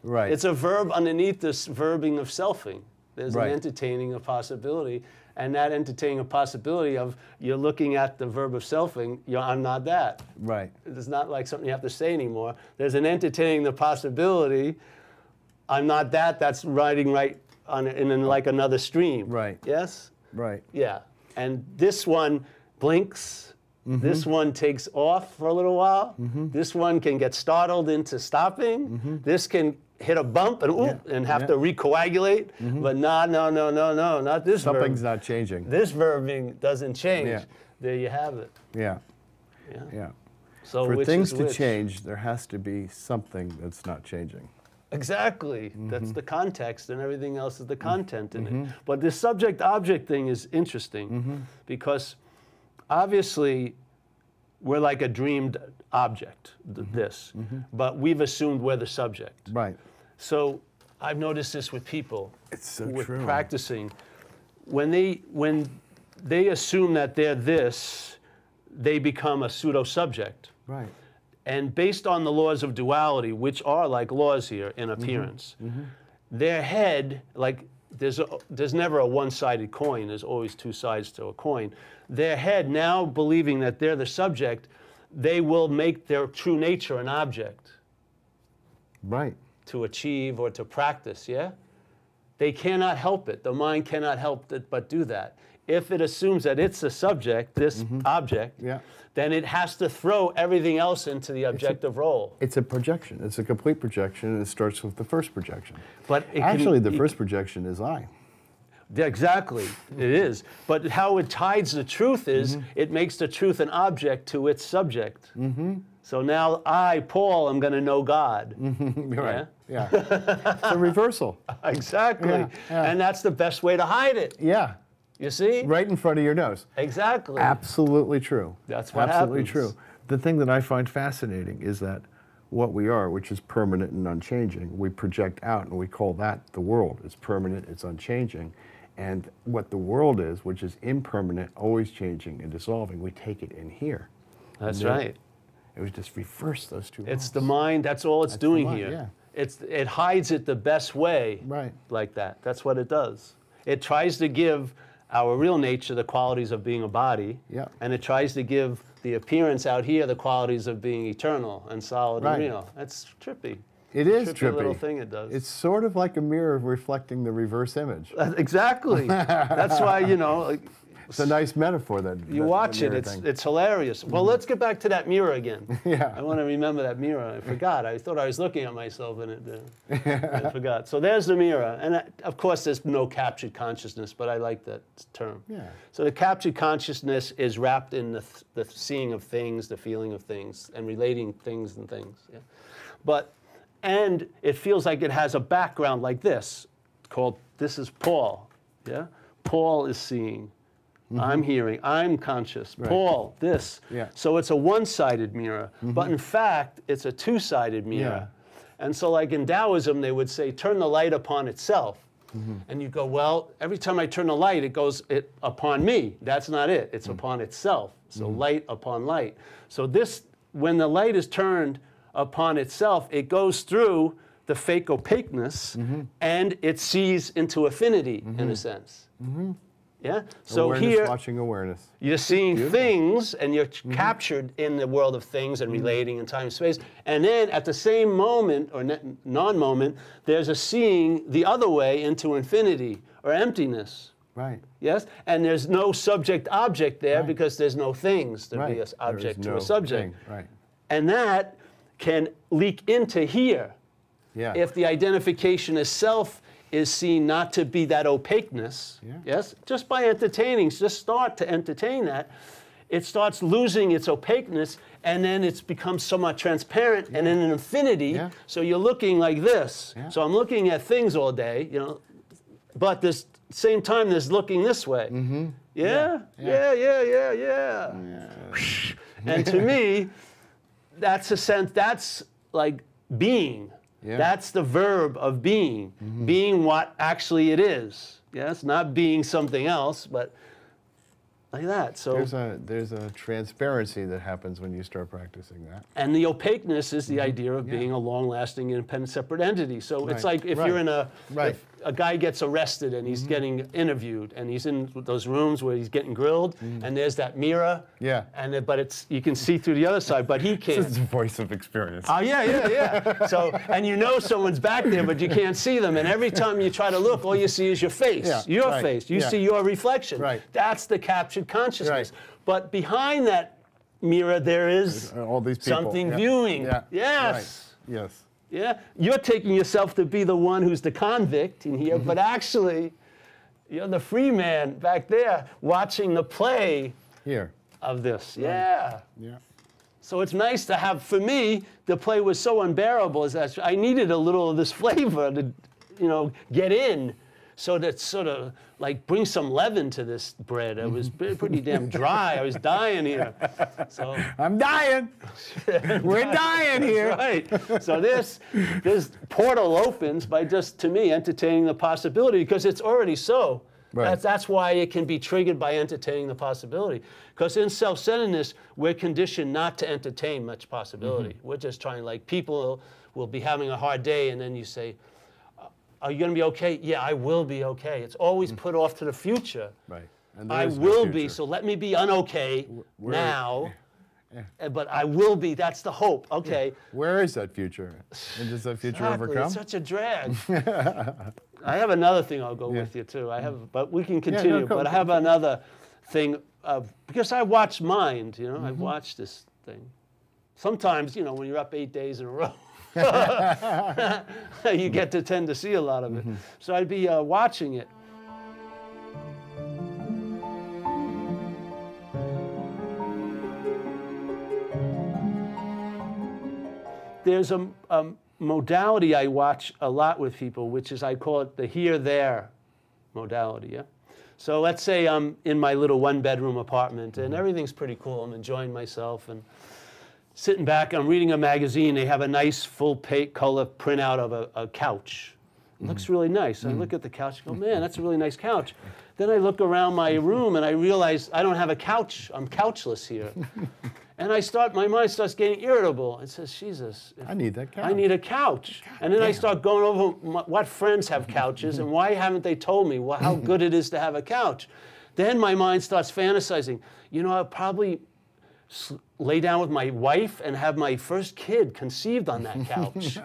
S1: Right.
S2: It's a verb underneath this verbing of selfing. There's an entertaining of possibility. and that entertaining a possibility of you're looking at the verb of selfing, I'm not that.
S1: Right.
S2: It's not like something you have to say anymore. There's an entertaining the possibility, I'm not that, that's riding right on in like another stream.
S1: Right.
S2: Yes?
S1: Right.
S2: Yeah. And this one blinks. This one takes off for a little while. This one can get startled into stopping. This can hit a bump and have to recoagulate. But no, not this verb.
S1: Something's not changing.
S2: This verbing doesn't change.
S1: Yeah.
S2: There you have it.
S1: Yeah.
S2: Yeah.
S1: Yeah.
S2: So
S1: For
S2: which
S1: things
S2: is
S1: to
S2: which?
S1: change, there has to be something that's not changing.
S2: Exactly. That's the context, and everything else is the content in it. But this subject-object thing is interesting because obviously we're like a dreamed object, but we've assumed we're the subject.
S1: Right.
S2: So I've noticed this with people.
S1: It's so
S2: with
S1: true.
S2: practicing. When they assume that they're this, they become a pseudo-subject.
S1: Right.
S2: And based on the laws of duality, which are like laws here in appearance, their head, like there's never a one-sided coin, there's always two sides to a coin. Their head, now believing that they're the subject, they will make their true nature an object.
S1: Right.
S2: To achieve or to practice, yeah? They cannot help it. The mind cannot help it but do that. If it assumes that it's a subject, this object, then it has to throw everything else into the objective role.
S1: It's a projection. It's a complete projection, and it starts with the first projection.
S2: But
S1: actually, the first projection is I.
S2: Exactly, it is. But how it hides the truth is it makes the truth an object to its subject. So now I, Paul, am going to know God.
S1: Right. Yeah. It's a reversal.
S2: Exactly.
S1: Yeah.
S2: And that's the best way to hide it.
S1: Yeah.
S2: You see?
S1: Right in front of your nose.
S2: Exactly.
S1: Absolutely true.
S2: That's what
S1: Absolutely
S2: happens.
S1: true. The thing that I find fascinating is that what we are, which is permanent and unchanging, we project out and we call that the world. It's permanent, it's unchanging. And what the world is, which is impermanent, always changing and dissolving, we take it in here.
S2: That's right.
S1: It was just reverse those two
S2: It's
S1: roles.
S2: the mind, that's all it's doing
S1: mind,
S2: here.
S1: yeah.
S2: It hides it the best way.
S1: Right.
S2: Like that. That's what it does. It tries to give our real nature the qualities of being a body, and it tries to give the appearance out here the qualities of being eternal and solid and real. That's trippy.
S1: It is trippy.
S2: Little thing it does.
S1: It's sort of like a mirror reflecting the reverse image.
S2: Exactly. That's why, you know, like,
S1: it's a nice metaphor that
S2: you watch it. It's hilarious. Well, let's get back to that mirror again.
S1: Yeah.
S2: I want to remember that mirror. I forgot. I thought I was looking at myself and I forgot. So there's the mirror, and of course there's no captured consciousness, but I like that term.
S1: Yeah.
S2: So the captured consciousness is wrapped in the seeing of things, the feeling of things, and relating things and things. Yeah. And it feels like it has a background like this, called this is Paul. Yeah. Paul is seeing. I'm hearing, I'm conscious.
S1: Right.
S2: Paul, this.
S1: Yeah.
S2: So it's a one-sided mirror, but in fact, it's a two-sided mirror. And so like in Taoism, they would say, turn the light upon itself. And you go, well, every time I turn the light, it goes upon me. That's not it. It's upon itself. So light upon light. So this, when the light is turned upon itself, it goes through the fake opaqueness, and it sees into affinity, in a sense. Yeah. So
S1: awareness
S2: here,
S1: watching awareness.
S2: you're seeing things, and you're captured in the world of things and relating in time and space. And then at the same moment, or non-moment, there's a seeing the other way into infinity or emptiness.
S1: Right.
S2: Yes? And there's no subject-object there because there's no things to be an object to a subject.
S1: Right.
S2: And that can leak into here.
S1: Yeah.
S2: If the identification as self is seen not to be that opaqueness, yes, just by entertaining, just start to entertain that, it starts losing its opaqueness, and then it's becomes somewhat transparent and in an infinity. So you're looking like this. So I'm looking at things all day, you know, but this same time there's looking this way. Yeah. And to me, that's a sense. That's like being. That's the verb of being. Being what actually it is. Yes, not being something else, but like that. So
S1: there's a transparency that happens when you start practicing that.
S2: And the opaqueness is the idea of being a long-lasting, independent, separate entity. So it's like if you're in a a guy gets arrested and he's getting interviewed and he's in those rooms where he's getting grilled and there's that mirror.
S1: Yeah.
S2: And but you can see through the other side, but he can't.
S1: This is the voice of experience.
S2: Oh yeah. So, and you know someone's back there, but you can't see them. And every time you try to look, all you see is your face. Your face. You see your reflection.
S1: Right.
S2: That's the captured consciousness.
S1: Right.
S2: But behind that mirror, there is
S1: all these people.
S2: something viewing.
S1: Yeah.
S2: Yes.
S1: Right. Yes.
S2: Yeah. You're taking yourself to be the one who's the convict in here, but actually, you're the free man back there watching the play
S1: Here.
S2: of this. Yeah.
S1: Yeah.
S2: So it's nice to have, for me, the play was so unbearable is that I needed a little of this flavor to, get in. So that sort of like bring some leaven to this bread. It was pretty damn dry. I was dying here. So
S1: I'm dying. We're dying here.
S2: Right. So this portal opens by just, to me, entertaining the possibility because it's already so.
S1: Right.
S2: That's why it can be triggered by entertaining the possibility. Because in self-centeredness, we're conditioned not to entertain much possibility. We're just trying, like people will be having a hard day and then you say, are you going to be okay? Yeah, I will be okay. It's always put off to the future.
S1: Right. And
S2: I will be, so let me be unokay now. But I will be, that's the hope. Okay.
S1: Where is that future? And does that future ever come?
S2: It's such a drag. I have another thing I'll go with you too. But we can continue. But I have another thing because I watch Mind, I've watched this thing. Sometimes, when you're up 8 days in a row, you get to tend to see a lot of it. So I'd be watching it. There's a modality I watch a lot with people, which is I call it the here-there modality. Yeah. So let's say I'm in my little one-bedroom apartment and everything's pretty cool. I'm enjoying myself and sitting back, I'm reading a magazine. They have a nice full-page color printout of a couch. It looks really nice. I look at the couch and go, man, that's a really nice couch. Then I look around my room and I realize I don't have a couch. I'm couchless here. And my mind starts getting irritable. It says, Jesus.
S1: I need that couch.
S2: I need a couch. And then I start going over what friends have couches and why haven't they told me how good it is to have a couch. Then my mind starts fantasizing. I'll probably lay down with my wife and have my first kid conceived on that couch.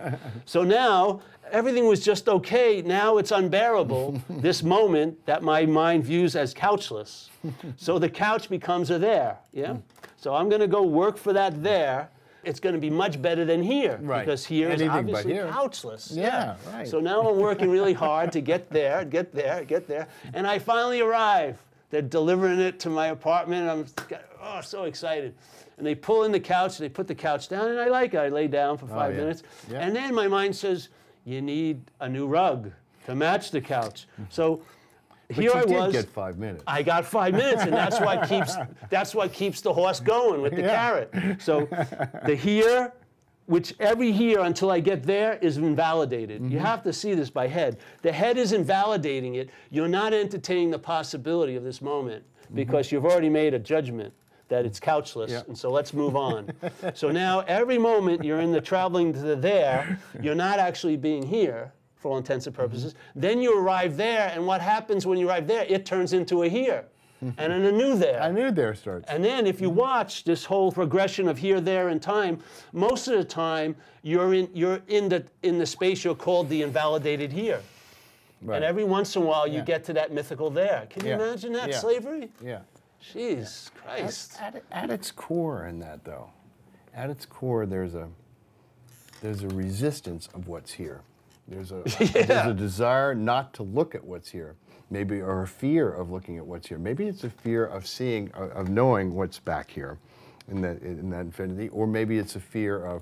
S2: So now, everything was just okay. Now it's unbearable, this moment that my mind views as couchless. So the couch becomes a there, yeah? So I'm going to go work for that there. It's going to be much better than here.
S1: Right.
S2: Because here is obviously couchless.
S1: Yeah, right.
S2: So now I'm working really hard to get there, and I finally arrive. They're delivering it to my apartment. I'm so excited. And they pull in the couch, they put the couch down, and I like it. I lay down for 5 minutes. Yeah. And then my mind says, you need a new rug to match the couch. So here I was.
S1: You did get 5 minutes.
S2: I got 5 minutes, and that's what keeps the horse going with the carrot. So the here, which every here until I get there is invalidated. You have to see this by head. The head is invalidating it. You're not entertaining the possibility of this moment because you've already made a judgment that it's couchless, and so let's move on. So now every moment you're in the traveling to the there, you're not actually being here for all intents and purposes. Then you arrive there, and what happens when you arrive there? It turns into a here. And then a new there.
S1: A new there starts.
S2: And then if you watch this whole progression of here, there, and time, most of the time you're in the space you're called the invalidated here. Right. And every once in a while you get to that mythical there. Can you imagine that slavery?
S1: Yeah.
S2: Jeez Christ.
S1: At its core in that though, at its core there's a resistance of what's here. There's a desire not to look at what's here. Maybe, or a fear of looking at what's here. Maybe it's a fear of seeing, of knowing what's back here in that infinity, or maybe it's a fear of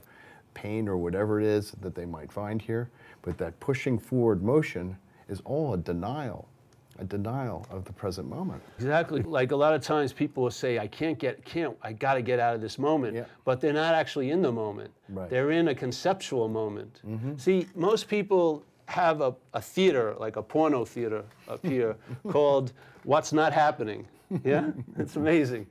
S1: pain or whatever it is that they might find here. But that pushing forward motion is all a denial of the present moment.
S2: Exactly. Like a lot of times people will say, I got to get out of this moment, but they're not actually in the moment.
S1: Right.
S2: They're in a conceptual moment. See, most people have a theater, like a porno theater up here, called What's Not Happening. Yeah? It's amazing.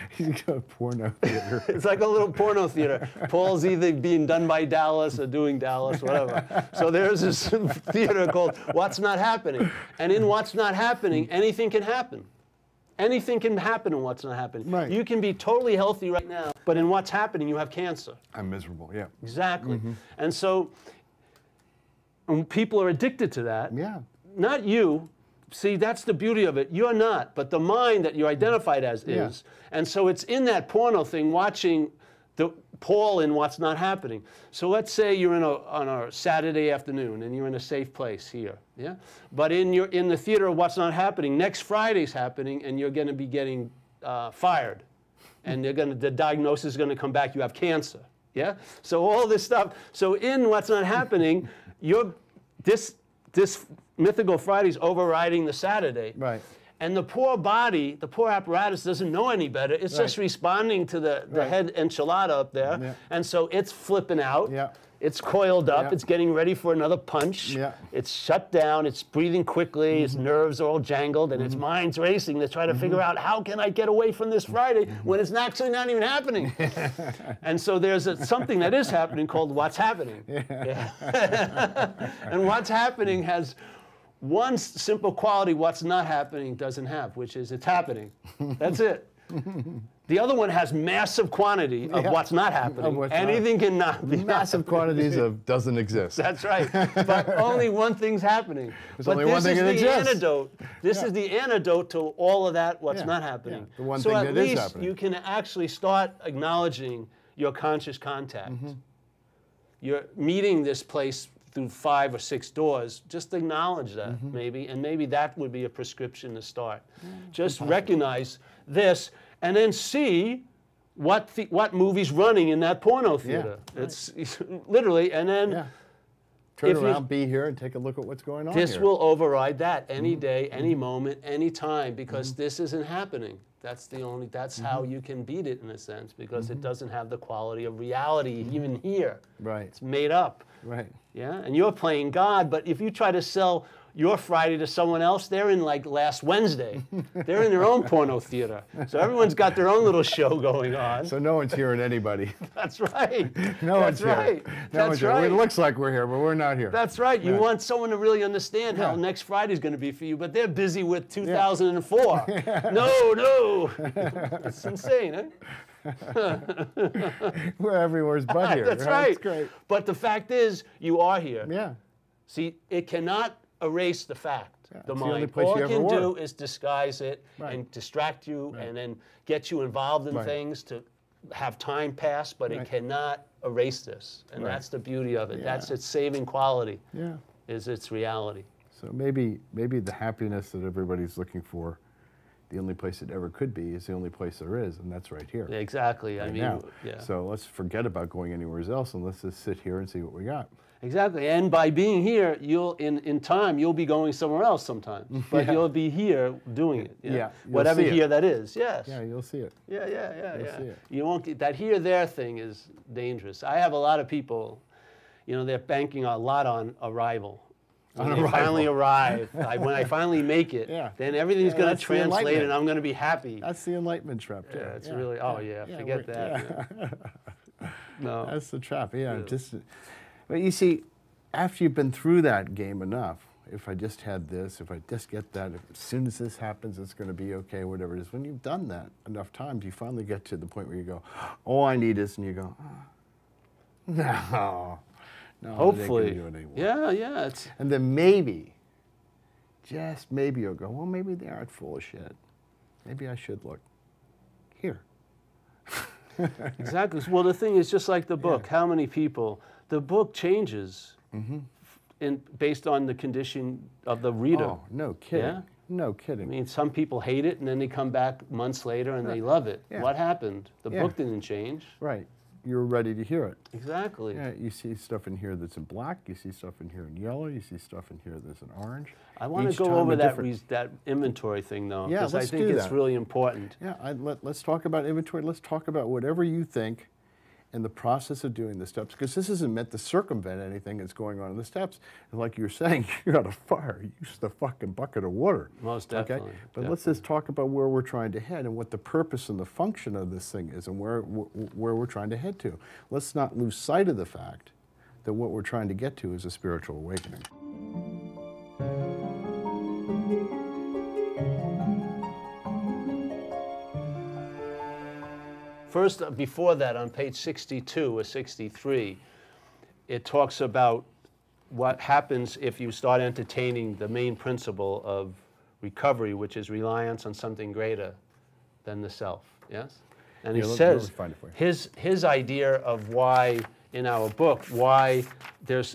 S1: He's got a porno theater.
S2: It's like a little porno theater. Paul's either being done by Dallas or doing Dallas, whatever. So there's this theater called What's Not Happening. And in What's Not Happening, anything can happen. Anything can happen in What's Not Happening.
S1: Right.
S2: You can be totally healthy right now, but in What's Happening, you have cancer.
S1: I'm miserable, yeah.
S2: Exactly. And so when people are addicted to that,
S1: Yeah.
S2: not you. See, that's the beauty of it. You're not, but the mind that you're identified as is. And so it's in that porno thing watching Paul in What's Not Happening. So let's say you're on a Saturday afternoon and you're in a safe place here, yeah? But in the theater of What's Not Happening, next Friday's happening and you're going to be getting fired. And the diagnosis is going to come back, you have cancer, yeah? So all this stuff. So in What's Not Happening, this mythical Friday's overriding the Saturday.
S1: Right.
S2: And the poor body, the poor apparatus doesn't know any better. It's just responding to the head enchilada up there.
S1: Yeah.
S2: And so it's flipping out.
S1: Yeah.
S2: It's coiled up.
S1: Yeah.
S2: It's getting ready for another punch.
S1: Yeah.
S2: It's shut down. It's breathing quickly. Its nerves are all jangled. And its mind's racing to try to figure out, how can I get away from this Friday when it's actually not even happening? And so there's something that is happening called What's Happening. Yeah. And What's Happening has one simple quality What's Not Happening doesn't have, which is it's happening. That's it. The other one has massive quantity of what's not happening. Anything cannot be
S1: massive quantities of doesn't exist.
S2: That's right. But only one thing's happening.
S1: There's
S2: but
S1: only
S2: this
S1: one thing
S2: is
S1: that
S2: the
S1: exists.
S2: antidote. This is the antidote to all of that what's not happening.
S1: The one
S2: so
S1: thing
S2: at
S1: that is
S2: least
S1: happening.
S2: you can actually start acknowledging your conscious contact. You're meeting this place through 5 or 6 doors. Just acknowledge that, maybe, and maybe that would be a prescription to start. Just recognize this, and then see what movie's running in that porno theater. It's literally, and then
S1: turn around, be here, and take a look at what's going on here.
S2: This will override that any day, any moment, any time, because this isn't happening. That's the only. That's how you can beat it in a sense, because it doesn't have the quality of reality even here.
S1: Right.
S2: It's made up.
S1: Right.
S2: Yeah, and you're playing God, but if you try to sell your Friday to someone else, they're in like last Wednesday. They're in their own porno theater. So everyone's got their own little show going on.
S1: So no one's hearing anybody.
S2: That's right.
S1: No one's
S2: right.
S1: here.
S2: That's right.
S1: It looks like we're here, but we're not here.
S2: That's right. You want someone to really understand how next Friday's going to be for you, but they're busy with 2004. No. It's insane, eh?
S1: We're everywhere's but here.
S2: That's right.
S1: That's great.
S2: But the fact is, you are here.
S1: Yeah.
S2: See, it cannot erase the fact, the
S1: it's the only
S2: mind.
S1: place
S2: All
S1: you
S2: it
S1: ever
S2: can
S1: were.
S2: do is disguise it and distract you and then get you involved in things to have time pass, but it cannot erase this. And that's the beauty of it. That's its saving quality, is its reality.
S1: So maybe the happiness that everybody's looking for, the only place it ever could be is the only place there is, and that's right here.
S2: Exactly.
S1: Right
S2: I mean,
S1: now. So let's forget about going anywhere else and let's just sit here and see what we got.
S2: Exactly, and by being here, you'll in time you'll be going somewhere else sometimes, but you'll be here doing it.
S1: You'll
S2: whatever
S1: see it.
S2: here that is. Yes.
S1: Yeah, you'll see it.
S2: Yeah.
S1: see it.
S2: You won't get that here there thing is dangerous. I have a lot of people, they're banking a lot on arrival. When they finally arrive, when I finally make it, then everything's going to translate, and I'm going to be happy.
S1: That's the enlightenment trap. Too.
S2: Yeah, it's really. Oh forget that. No,
S1: that's the trap. But you see, after you've been through that game enough, if I just had this, if I just get that, as soon as this happens, it's going to be okay, whatever it is. When you've done that enough times, you finally get to the point where you go, all I need is, and you go, no,
S2: hopefully,
S1: they can't do it anymore.
S2: Yeah.
S1: And then maybe, just maybe you'll go, well, maybe they aren't full of shit. Maybe I should look here.
S2: Exactly. Well, the thing is, just like the book, how many people, the book changes based on the condition of the reader.
S1: Oh, no kidding.
S2: Yeah?
S1: No kidding.
S2: I mean, some people hate it, and then they come back months later and they love it.
S1: Yeah.
S2: What happened? The book didn't change.
S1: Right. You're ready to hear it.
S2: Exactly.
S1: Yeah, you see stuff in here that's in black, you see stuff in here in yellow, you see stuff in here that's in orange.
S2: I want to go over that inventory thing, though, because I think it's really important.
S1: Yeah, let's talk about inventory. Let's talk about whatever you think, in the process of doing the steps, because this isn't meant to circumvent anything that's going on in the steps. And like you're saying, you're on a fire, use the fucking bucket of water.
S2: Most definitely.
S1: Okay? But
S2: definitely.
S1: let's just talk about where we're trying to head and what the purpose and the function of this thing is and where we're trying to head to. Let's not lose sight of the fact that what we're trying to get to is a spiritual awakening.
S2: First, before that, on page 62 or 63, it talks about what happens if you start entertaining the main principle of recovery, which is reliance on something greater than the self. Yes? And he says his idea of why, in our book, why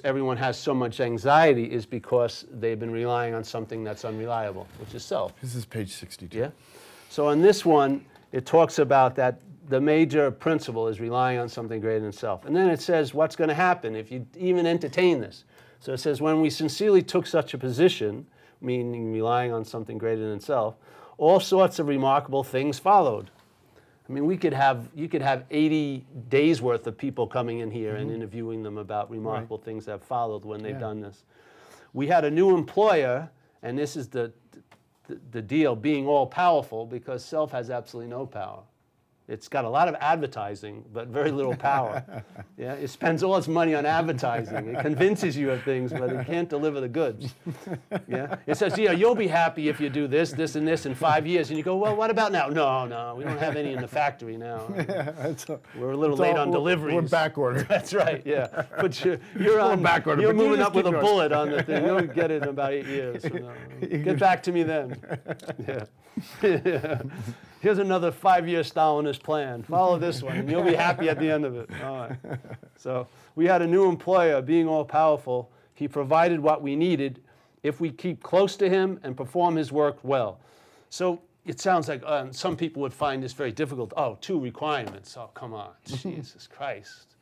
S2: everyone has so much anxiety is because they've been relying on something that's unreliable, which is self.
S1: This is page 62.
S2: Yeah? So on this one, it talks about that the major principle is relying on something greater than self. And then it says what's going to happen if you even entertain this. So it says, when we sincerely took such a position, meaning relying on something greater than self, all sorts of remarkable things followed. I mean, you could have 80 days worth of people coming in here and interviewing them about remarkable things that have followed when they've done this. We had a new employer, and this is the deal, being all powerful, because self has absolutely no power. It's got a lot of advertising, but very little power. Yeah, it spends all its money on advertising. It convinces you of things, but it can't deliver the goods. Yeah, it says, yeah, you'll be happy if you do this, this, and this in 5 years. And you go, well, what about now? No, we don't have any in the factory now. We're a little late on deliveries.
S1: We're back ordered.
S2: That's right. Yeah, but you're
S1: back order.
S2: You're moving up with a bullet on the thing. You'll get it in about 8 years. So get back to me then. Yeah. Here's another 5-year Stalinist plan. Follow this one, and you'll be happy at the end of it. All right. So we had a new employer, being all-powerful. He provided what we needed if we keep close to him and perform his work well. So it sounds like some people would find this very difficult. Oh, 2 requirements. Oh, come on. Jesus Christ.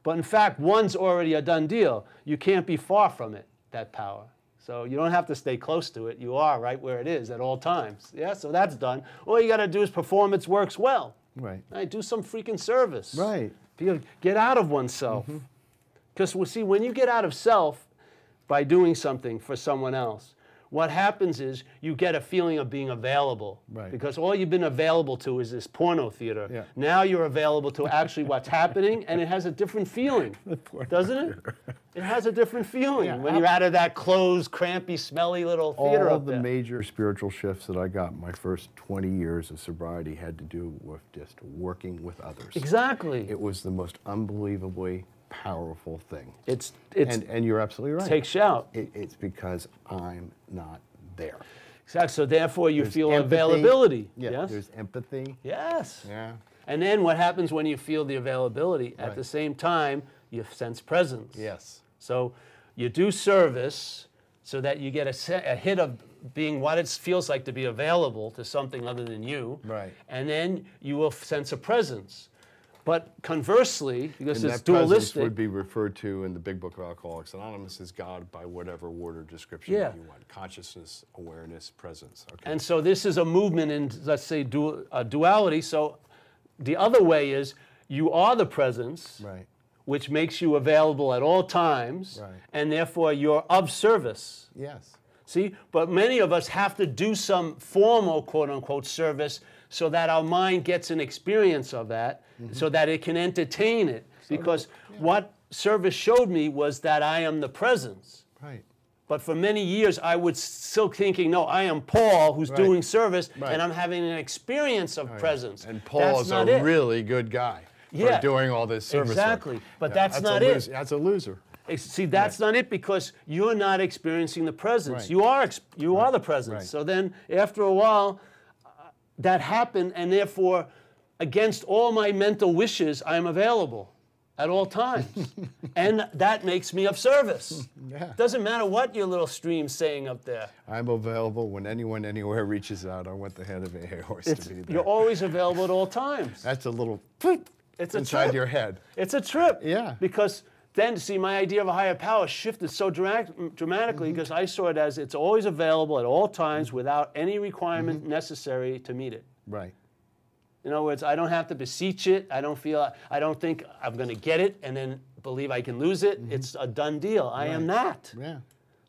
S2: But in fact, one's already a done deal. You can't be far from it, that power. So you don't have to stay close to it. You are right where it is at all times. Yeah, so that's done. All you got to do is perform its works well.
S1: Right.
S2: Do some freaking service.
S1: Right.
S2: Get out of oneself. Because, see, when you get out of self by doing something for someone else, what happens is you get a feeling of being available.
S1: Right.
S2: Because all you've been available to is this porno theater. Yeah. Now you're available to actually what's happening, and it has a different feeling, doesn't it? It has a different feeling when you're out of that closed, crampy, smelly little theater
S1: All
S2: up
S1: the
S2: there.
S1: major spiritual shifts that I got in my first 20 years of sobriety had to do with just working with others.
S2: Exactly.
S1: It was the most unbelievably powerful thing. And you're absolutely right.
S2: Takes you out.
S1: It's because I'm not there.
S2: Exactly. So therefore you feel
S1: empathy.
S2: availability.
S1: Yeah,
S2: yes?
S1: There's empathy.
S2: Yes.
S1: Yeah.
S2: And then what happens when you feel the availability? At the same time, you sense presence.
S1: Yes.
S2: So you do service so that you get a hit of being what it feels like to be available to something other than you.
S1: Right.
S2: And then you will sense a presence. But conversely, because
S1: and
S2: it's
S1: that presence
S2: dualistic,
S1: would be referred to in the Big Book of Alcoholics Anonymous as God by whatever word or description you want. Consciousness, awareness, presence. Okay.
S2: And so this is a movement in, let's say, duality. So the other way is you are the presence, which makes you available at all times, and therefore you're of service.
S1: Yes.
S2: See, but many of us have to do some formal, quote-unquote, service so that our mind gets an experience of that, so that it can entertain it. Because what service showed me was that I am the presence.
S1: Right.
S2: But for many years, I was still thinking, no, I am Paul who's doing service, and I'm having an experience of presence.
S1: And Paul is a really good guy for doing all this service.
S2: Exactly, but that's not it.
S1: That's a loser.
S2: See, that's not it, because you're not experiencing the presence. You are the presence. So then, after a while, that happened, and therefore, against all my mental wishes, I'm available at all times. And that makes me of service. Doesn't matter what your little stream's saying up there.
S1: I'm available when anyone, anywhere reaches out. I want the head of a horse to be there.
S2: You're always available at all times.
S1: That's a little
S2: inside
S1: your head.
S2: It's a trip.
S1: Yeah.
S2: Because then, see, my idea of a higher power shifted so dramatically because I saw it as it's always available at all times without any requirement necessary to meet it.
S1: Right.
S2: In other words, I don't have to beseech it. I don't think I'm going to get it and then believe I can lose it. It's a done deal. I am that.
S1: Yeah.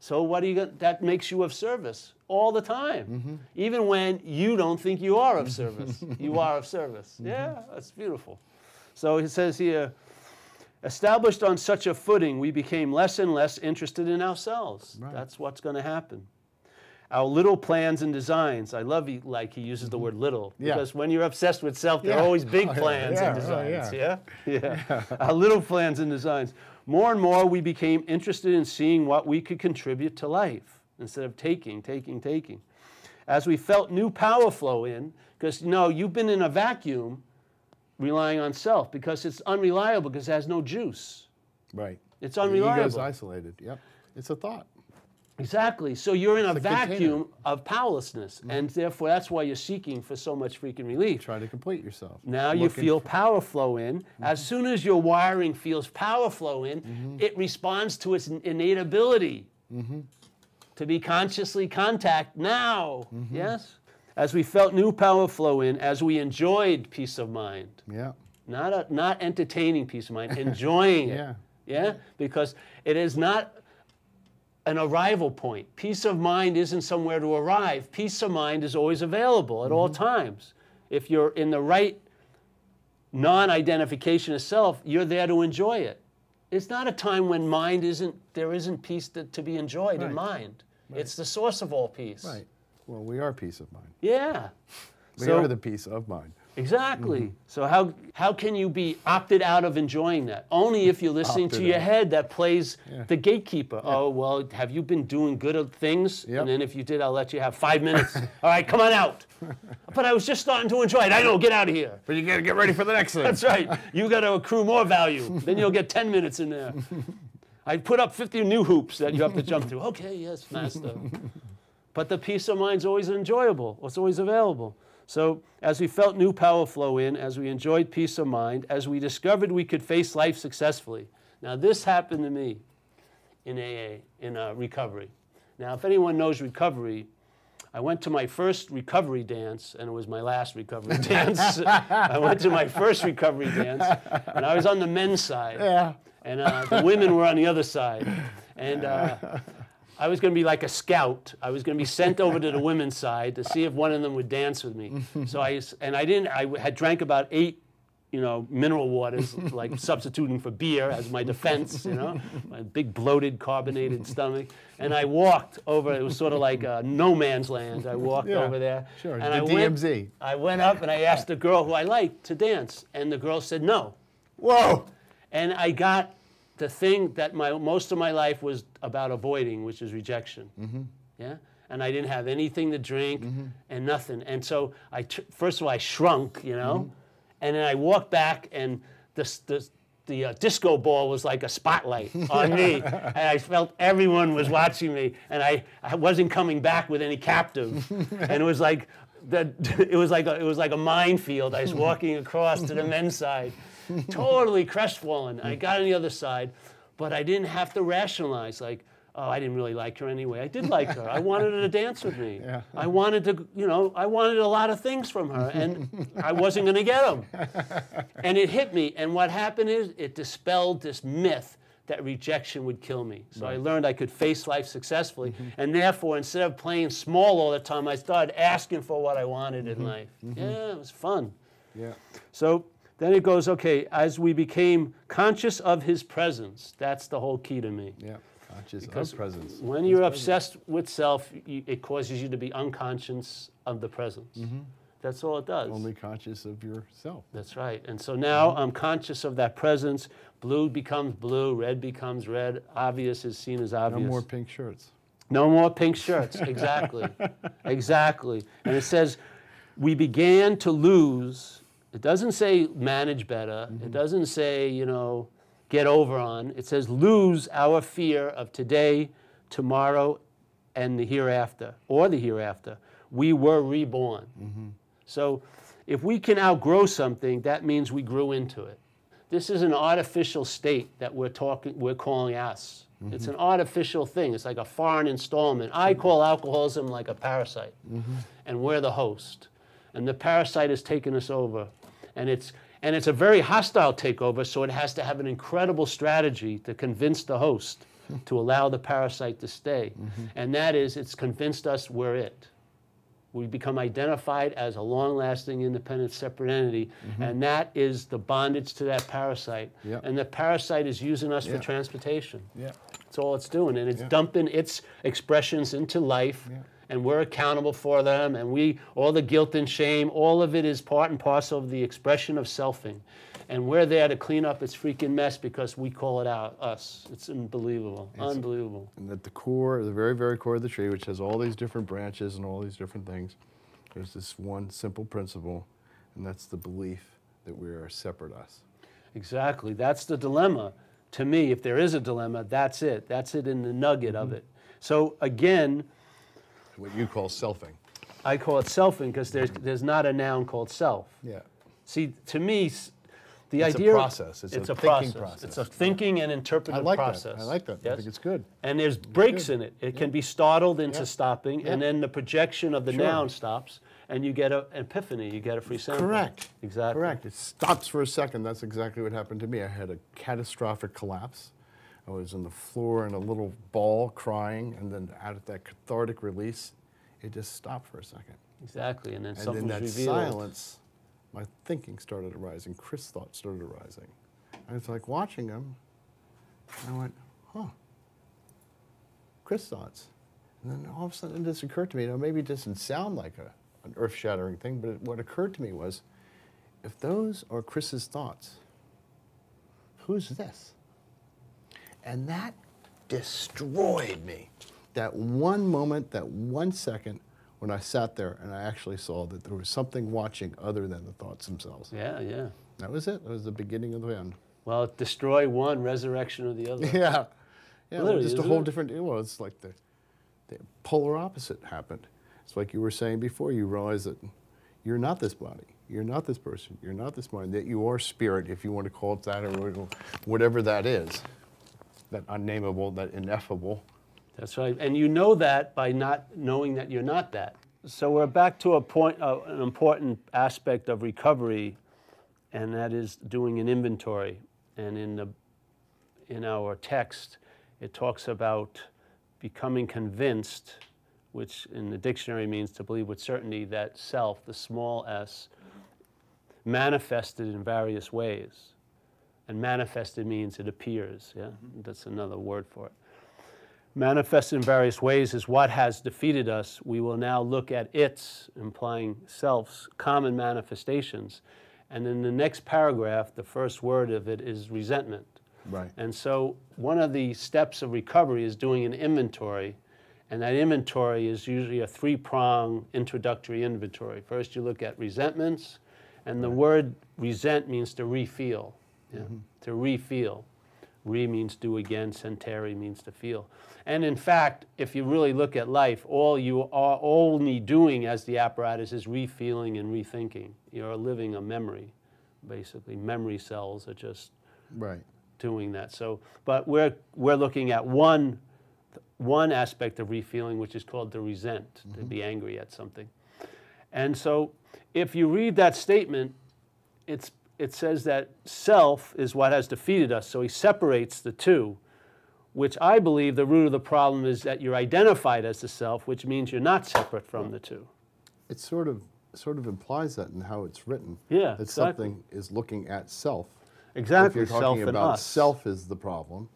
S2: So what do you got? That makes you of service all the time. Even when you don't think you are of service, you are of service. Yeah, that's beautiful. So it says here, established on such a footing, we became less and less interested in ourselves.
S1: Right.
S2: That's what's going to happen. Our little plans and designs. I love like he uses the word little, because when you're obsessed with self, there are always big plans and designs. Yeah. Our little plans and designs. More and more, we became interested in seeing what we could contribute to life instead of taking. As we felt new power flow in, because you've been in a vacuum relying on self because it's unreliable because it has no juice.
S1: Right.
S2: It's unreliable.
S1: The ego's isolated. Yep. It's a thought.
S2: Exactly. So you're in a vacuum of powerlessness, and therefore that's why you're seeking for so much freaking relief.
S1: Try to complete yourself.
S2: Now you feel power flow in. As soon as your wiring feels power flow in, it responds to its innate ability to be consciously contact now. Yes? As we felt new power flow in, as we enjoyed peace of mind.
S1: Yeah.
S2: Not entertaining peace of mind, enjoying it. Yeah? Because it is not an arrival point. Peace of mind isn't somewhere to arrive. Peace of mind is always available at all times. If you're in the right non-identification of self, you're there to enjoy it. It's not a time when there isn't peace to be enjoyed in mind. It's the source of all peace.
S1: Right. Well, we are peace of mind.
S2: Yeah.
S1: We are the peace of mind.
S2: Exactly. So how can you be opted out of enjoying that? Only if you're listening to your head that plays the gatekeeper. Oh, well, have you been doing good things? And then if you did, I'll let you have 5 minutes. All right, come on out. But I was just starting to enjoy it. I know, get out of here.
S1: But you got to get ready for the next thing.
S2: That's right. You got to accrue more value. Then you'll get 10 minutes in there. I put up 50 new hoops that you have to jump through. Okay, yes, master. But the peace of mind's always enjoyable. It's always available. So as we felt new power flow in, as we enjoyed peace of mind, as we discovered we could face life successfully. Now this happened to me in AA, in recovery. Now if anyone knows recovery, I went to my first recovery dance, and it was my last recovery dance. I went to my first recovery dance, and I was on the men's side, and the women were on the other side. And I was going to be like a scout. I was going to be sent over to the women's side to see if one of them would dance with me. So I had drank about 8, mineral waters, like substituting for beer as my defense, my big bloated carbonated stomach. And I walked over, it was sort of like no man's land. I walked over there.
S1: Sure,
S2: and
S1: the DMZ.
S2: I went up and I asked the girl who I liked to dance, and the girl said no.
S1: Whoa!
S2: And I got the thing that most of my life was about avoiding, which is rejection. Yeah, and I didn't have anything to drink and nothing. And so first of all, I shrunk, and then I walked back, and the disco ball was like a spotlight on me, and I felt everyone was watching me, and I wasn't coming back with any captive, and it was like a minefield. I was walking across to the men's side. Totally crestfallen. I got on the other side, but I didn't have to rationalize like, oh, I didn't really like her anyway. I did like her. I wanted her to dance with me. I wanted to, I wanted a lot of things from her, and I wasn't going to get them. And it hit me, and what happened is it dispelled this myth that rejection would kill me. So I learned I could face life successfully, and therefore, instead of playing small all the time, I started asking for what I wanted in life. Yeah, it was fun.
S1: Yeah.
S2: So then it goes, okay, as we became conscious of his presence, that's the whole key to me.
S1: Yeah, conscious of presence.
S2: When you're obsessed with self, it causes you to be unconscious of the presence. That's all it does.
S1: Only conscious of yourself.
S2: That's right. And so now I'm conscious of that presence. Blue becomes blue, red becomes red, obvious is seen as obvious.
S1: No more pink shirts.
S2: No more pink shirts, exactly. Exactly. And it says, we began to lose. It doesn't say manage better. It doesn't say, get over on. It says lose our fear of today, tomorrow, and the hereafter, or the hereafter. We were reborn. So if we can outgrow something, that means we grew into it. This is an artificial state that we're calling us. It's an artificial thing. It's like a foreign installment. I call alcoholism like a parasite, and we're the host. and the parasite has taken us over. And it's a very hostile takeover, so it has to have an incredible strategy to convince the host to allow the parasite to stay. And that is, it's convinced us we're it. We become identified as a long-lasting, independent, separate entity, and that is the bondage to that parasite. And the parasite is using us for transportation. That's all it's doing, and it's dumping its expressions into life, and we're accountable for them, and all the guilt and shame, all of it is part and parcel of the expression of selfing. And we're there to clean up its freaking mess because we call it out, us. It's unbelievable, unbelievable.
S1: And at the core, the very, very core of the tree, which has all these different branches and all these different things, there's this one simple principle, and that's the belief that we are a separate us.
S2: Exactly. That's the dilemma. To me, if there is a dilemma, that's it. That's it in the nugget of it. So again,
S1: what you call selfing.
S2: I call it selfing because there's not a noun called self. See, to me, the idea...
S1: It's a process. It's a thinking process.
S2: It's a thinking and interpretive process.
S1: I like that.
S2: Yes?
S1: I think it's good.
S2: And there's breaks in it. It can be startled into stopping, and then the projection of the noun stops, and you get an epiphany. You get a free sample.
S1: Correct.
S2: Exactly.
S1: Correct. It stops for a second. That's exactly what happened to me. I had a catastrophic collapse. I was on the floor in a little ball crying, and then out of that cathartic release, it just stopped for a second.
S2: Exactly, and then
S1: And
S2: something
S1: in
S2: was
S1: that
S2: revealed.
S1: silence, my thinking started arising. Chris' thoughts started arising. I was like watching them, and I went, huh, Chris' thoughts. And then all of a sudden this occurred to me, maybe it doesn't sound like an earth-shattering thing, but what occurred to me was, if those are Chris's thoughts, who's this? And that destroyed me. That one moment, that 1 second, when I sat there and I actually saw that there was something watching other than the thoughts themselves.
S2: Yeah, yeah.
S1: That was it. That was the beginning of the end.
S2: Well, destroy one, resurrection of the other.
S1: Yeah. Yeah,
S2: Literally,
S1: just a
S2: isn't
S1: whole
S2: it?
S1: different, well, it's like the polar opposite happened. It's like you were saying before, you realize that you're not this body, you're not this person, you're not this mind, that you are spirit, if you want to call it that, or whatever that is, that unnameable, that ineffable.
S2: That's right. And you know that by not knowing that you're not that. So we're back to a point, an important aspect of recovery, and that is doing an inventory. And in our text, it talks about becoming convinced, which in the dictionary means to believe with certainty that self, the small s, manifested in various ways. And manifested means it appears, yeah? That's another word for it. Manifested in various ways is what has defeated us. We will now look at its, implying self's, common manifestations. And in the next paragraph, the first word of it is resentment.
S1: Right.
S2: And so one of the steps of recovery is doing an inventory, and that inventory is usually a three-prong introductory inventory. First you look at resentments, and the word resent means to re-feel, yeah? To re-feel. Re means do again, sentare means to feel. And in fact, if you really look at life, all you are only doing as the apparatus is re-feeling and rethinking. You're living a memory, basically. Memory cells are just doing that. So, but we're looking at one aspect of re-feeling, which is called the resent, to be angry at something. And so if you read that statement, it says that self is what has defeated us, so he separates the two, which I believe the root of the problem is that you're identified as the self, which means you're not separate from the two.
S1: It sort of implies that in how it's written.
S2: Yeah,
S1: that
S2: exactly.
S1: something is looking at self.
S2: Exactly,
S1: If you're
S2: self
S1: talking
S2: and
S1: about
S2: us.
S1: self is the problem,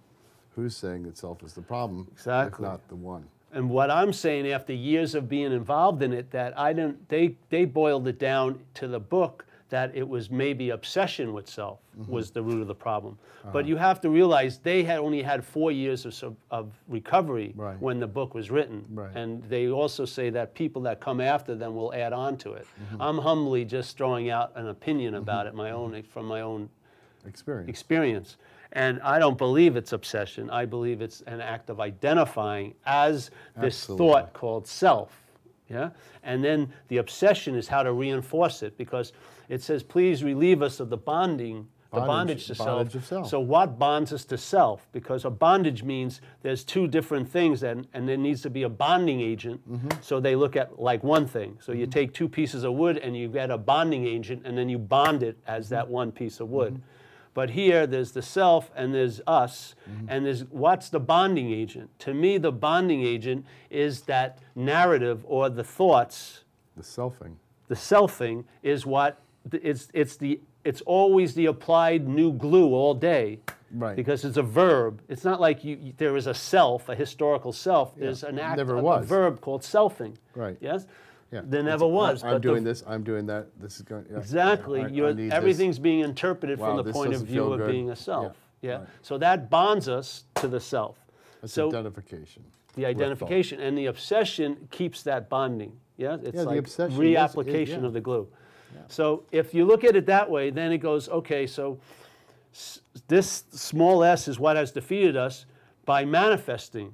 S1: who's saying that self is the problem,
S2: Exactly.
S1: if not the one?
S2: And what I'm saying after years of being involved in it, that they boiled it down to the book that it was maybe obsession with self was the root of the problem. But you have to realize they had only had 4 years of recovery when the book was written. And they also say that people that come after them will add on to it. I'm humbly just throwing out an opinion about it, from my own experience. And I don't believe it's obsession. I believe it's an act of identifying as this thought called self. Yeah? And then the obsession is how to reinforce it, because it says, please relieve us of the bonding The bondage to
S1: bondage
S2: self.
S1: of self.
S2: So what bonds us to self? Because a bondage means there's two different things, and there needs to be a bonding agent. So they look at like one thing. So you take two pieces of wood and you get a bonding agent, and then you bond it as that one piece of wood. But here there's the self and there's us, and there's what's the bonding agent? To me, the bonding agent is that narrative or the thoughts.
S1: The selfing.
S2: The selfing is what it's always the applied new glue all day,
S1: Right.
S2: because it's a verb. It's not like there is a self, a historical self. There's an act, a verb called selfing.
S1: Right.
S2: Yes.
S1: Yeah.
S2: There never was.
S1: I'm doing this. I'm doing that. This is going. Yeah.
S2: Exactly. Everything's being interpreted from the point of view of being a self. Yeah. Right. So that bonds us to the self.
S1: That's identification.
S2: The identification and the obsession keeps that bonding. Yeah. It's like
S1: the obsession
S2: reapplication of the glue. Yeah. So if you look at it that way, then it goes, okay, so this small s is what has defeated us by manifesting.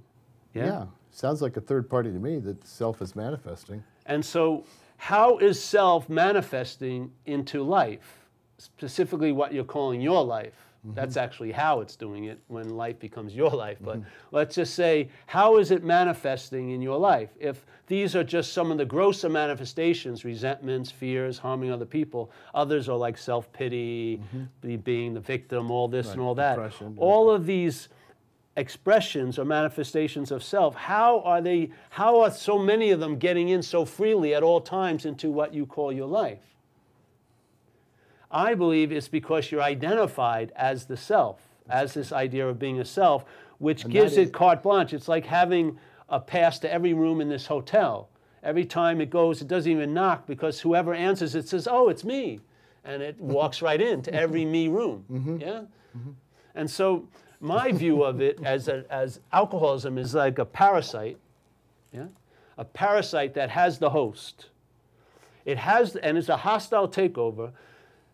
S1: Yeah. Sounds like a third party to me, that self is manifesting.
S2: And so how is self manifesting into life? Specifically what you're calling your life. That's actually how it's doing it when life becomes your life. But let's just say, how is it manifesting in your life? If these are just some of the grosser manifestations, resentments, fears, harming other people, others are like self-pity, being the victim, all this and all that.
S1: Depression,
S2: all of these expressions or manifestations of self, how are so many of them getting in so freely at all times into what you call your life? I believe it's because you're identified as the self, as this idea of being a self, which gives it carte blanche. It's like having a pass to every room in this hotel. Every time it goes, it doesn't even knock, because whoever answers it says, oh, it's me. And it walks right into every me room. Yeah? And so my view of it as alcoholism is like a parasite. Yeah? A parasite that has the host. It has, and it's a hostile takeover.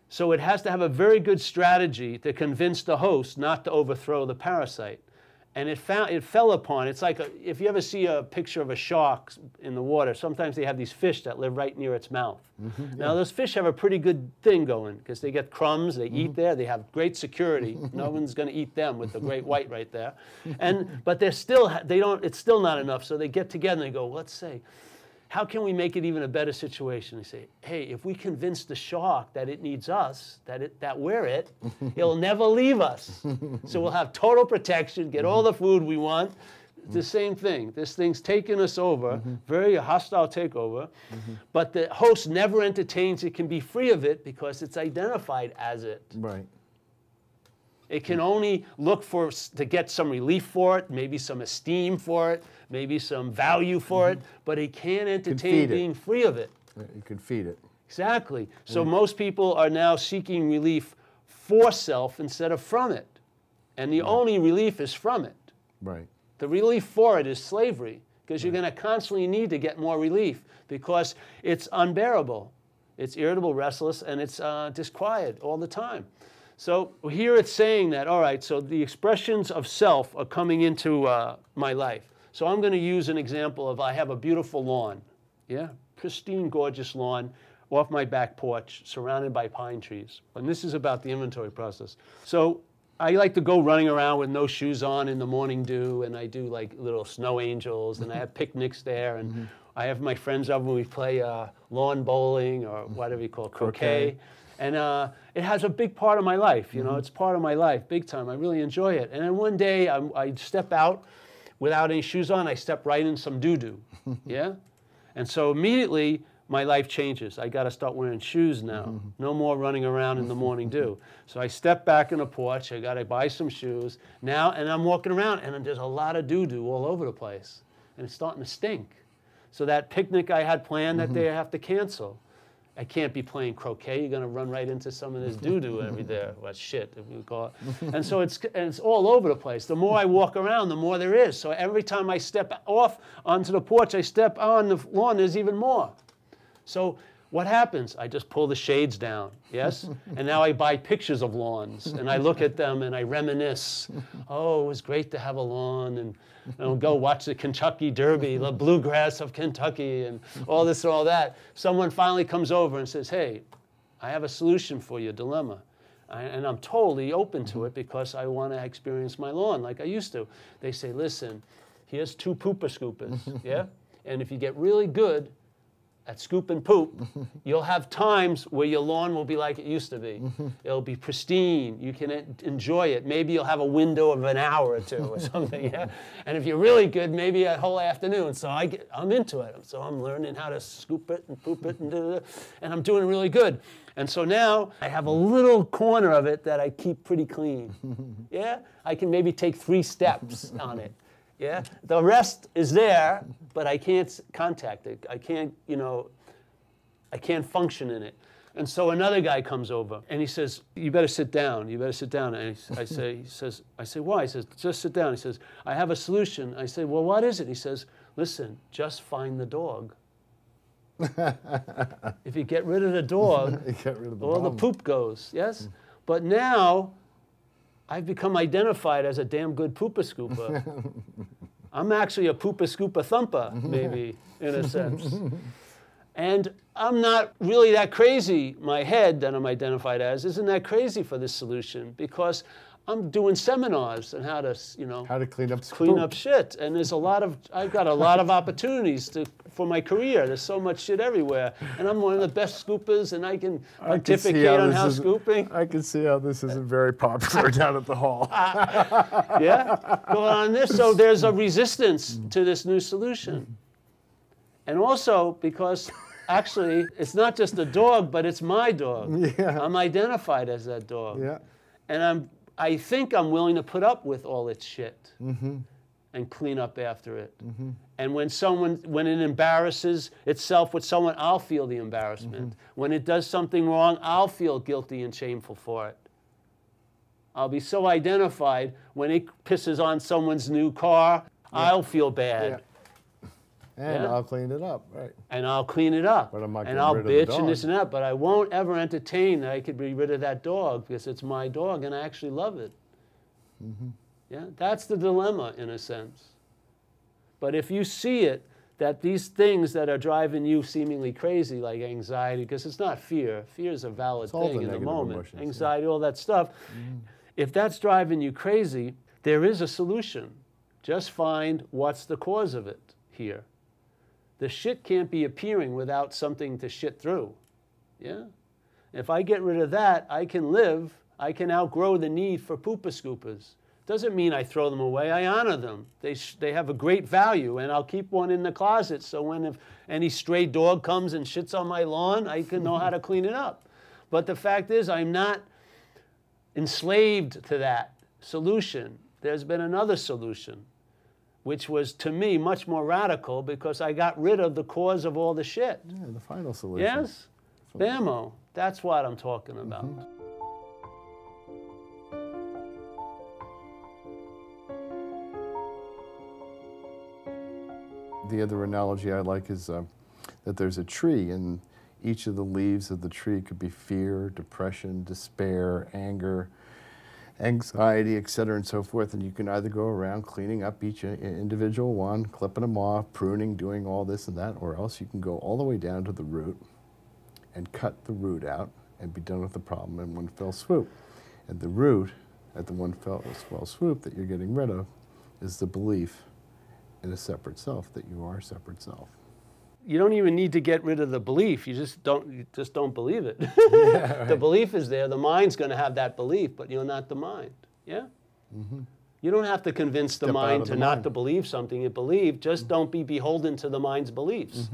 S2: So it has to have a very good strategy to convince the host not to overthrow the parasite. And it fell upon, it's like if you ever see a picture of a shark in the water, sometimes they have these fish that live right near its mouth. Now those fish have a pretty good thing going, because they get crumbs, they eat there, they have great security. No one's going to eat them with the great white right there. But it's still not enough, so they get together and they go, let's say, how can we make it even a better situation? They say, hey, if we convince the shark that it needs us, that we're it, it'll never leave us. So we'll have total protection, get all the food we want. The same thing. This thing's taken us over, very hostile takeover, but the host never entertains it can be free of it because it's identified as it.
S1: Right.
S2: It can only look to get some relief for it, maybe some esteem for it, maybe some value for it, but it can't entertain being free of it.
S1: You can feed it.
S2: Exactly. So most people are now seeking relief for self instead of from it. And the only relief is from it.
S1: Right.
S2: The relief for it is slavery, because you're going to constantly need to get more relief because it's unbearable. It's irritable, restless, and it's disquiet all the time. So here it's saying that, all right, so the expressions of self are coming into my life. So I'm going to use an example of I have a beautiful lawn, yeah, pristine, gorgeous lawn off my back porch, surrounded by pine trees. And this is about the inventory process. So I like to go running around with no shoes on in the morning dew, and I do like little snow angels, and I have picnics there, and I have my friends over and we play lawn bowling or whatever you call it, croquet. And it has a big part of my life, you know, it's part of my life, big time. I really enjoy it. And then one day I step out without any shoes on, I step right in some doo-doo, yeah? And so immediately my life changes. I got to start wearing shoes now. No more running around in the morning dew. So I step back in the porch, I got to buy some shoes now, and I'm walking around and there's a lot of doo-doo all over the place. And it's starting to stink. So that picnic I had planned that day I have to cancel. I can't be playing croquet. You're going to run right into some of this doo-doo every day. Well, shit, if we call it. And so it's all over the place. The more I walk around, the more there is. So every time I step off onto the porch, I step on the lawn, there's even more. So what happens? I just pull the shades down, yes? And now I buy pictures of lawns, and I look at them, and I reminisce. Oh, it was great to have a lawn, and I'll go watch the Kentucky Derby, the bluegrass of Kentucky, and all this and all that. Someone finally comes over and says, hey, I have a solution for your dilemma. and I'm totally open to it because I want to experience my lawn like I used to. They say, listen, here's 2 pooper scoopers, yeah? And if you get really good at scoop and poop, you'll have times where your lawn will be like it used to be. It'll be pristine. You can enjoy it. Maybe you'll have a window of an hour or 2 or something, yeah? And if you're really good, maybe a whole afternoon. So I'm into it. So I'm learning how to scoop it and poop it and I'm doing really good. And so now I have a little corner of it that I keep pretty clean, yeah? I can maybe take 3 steps on it. Yeah, the rest is there, but I can't contact it. I can't, you know, I can't function in it. And so another guy comes over and he says, "You better sit down. You better sit down." And I say, "Why?" He says, "Just sit down." He says, "I have a solution." I say, "Well, what is it?" He says, "Listen, just find the dog. If you get rid of the dog, all the poop goes." Yes, but now I've become identified as a damn good pooper scooper. I'm actually a pooper scooper thumper, maybe, in a sense. And I'm not really that crazy. My head that I'm identified as isn't that crazy for this solution because I'm doing seminars on how to, you know,
S1: how to clean up
S2: shit. And there's I've got a lot of opportunities for my career. There's so much shit everywhere. And I'm one of the best scoopers and I can pontificate on how scooping.
S1: I can see how this isn't very popular down at the hall.
S2: Yeah, go on this. So there's a resistance to this new solution. And also because actually it's not just a dog, but it's my dog.
S1: Yeah.
S2: I'm identified as that dog.
S1: Yeah.
S2: And I think I'm willing to put up with all its shit and clean up after it. And when it embarrasses itself with someone, I'll feel the embarrassment. When it does something wrong, I'll feel guilty and shameful for it. I'll be so identified when it pisses on someone's new car, I'll feel bad.
S1: Yeah. And I'll clean it up, right?
S2: And I'll clean it up.
S1: But I'm not
S2: and I'll
S1: getting rid of the
S2: bitch and
S1: dog.
S2: this and that, but I won't ever entertain that I could be rid of that dog because it's my dog and I actually love it. Yeah, that's the dilemma in a sense. But if you see it, that these things that are driving you seemingly crazy, like anxiety, because it's not fear. Fear is a valid thing in the moment.
S1: Emotions,
S2: anxiety, all that stuff. If that's driving you crazy, there is a solution. Just find what's the cause of it here. The shit can't be appearing without something to shit through. Yeah? If I get rid of that, I can live, I can outgrow the need for pooper scoopers. Doesn't mean I throw them away, I honor them. They have a great value and I'll keep one in the closet so if any stray dog comes and shits on my lawn, I can know how to clean it up. But the fact is I'm not enslaved to that solution. There's been another solution, which was, to me, much more radical because I got rid of the cause of all the shit.
S1: Yeah, the final solution.
S2: Yes? Bammo. That's what I'm talking about.
S1: The other analogy I like is that there's a tree, and each of the leaves of the tree could be fear, depression, despair, anger, anxiety, etc., and so forth, and you can either go around cleaning up each individual one, clipping them off, pruning, doing all this and that, or else you can go all the way down to the root and cut the root out and be done with the problem in one fell swoop. And the root at the one fell swoop that you're getting rid of is the belief in a separate self, that you are a separate self.
S2: You don't even need to get rid of the belief. You just don't believe it.
S1: Yeah, right.
S2: The belief is there. The mind's going to have that belief, but you're not the mind. Yeah? You don't have to convince the mind to not to believe something you believe. Just don't be beholden to the mind's beliefs.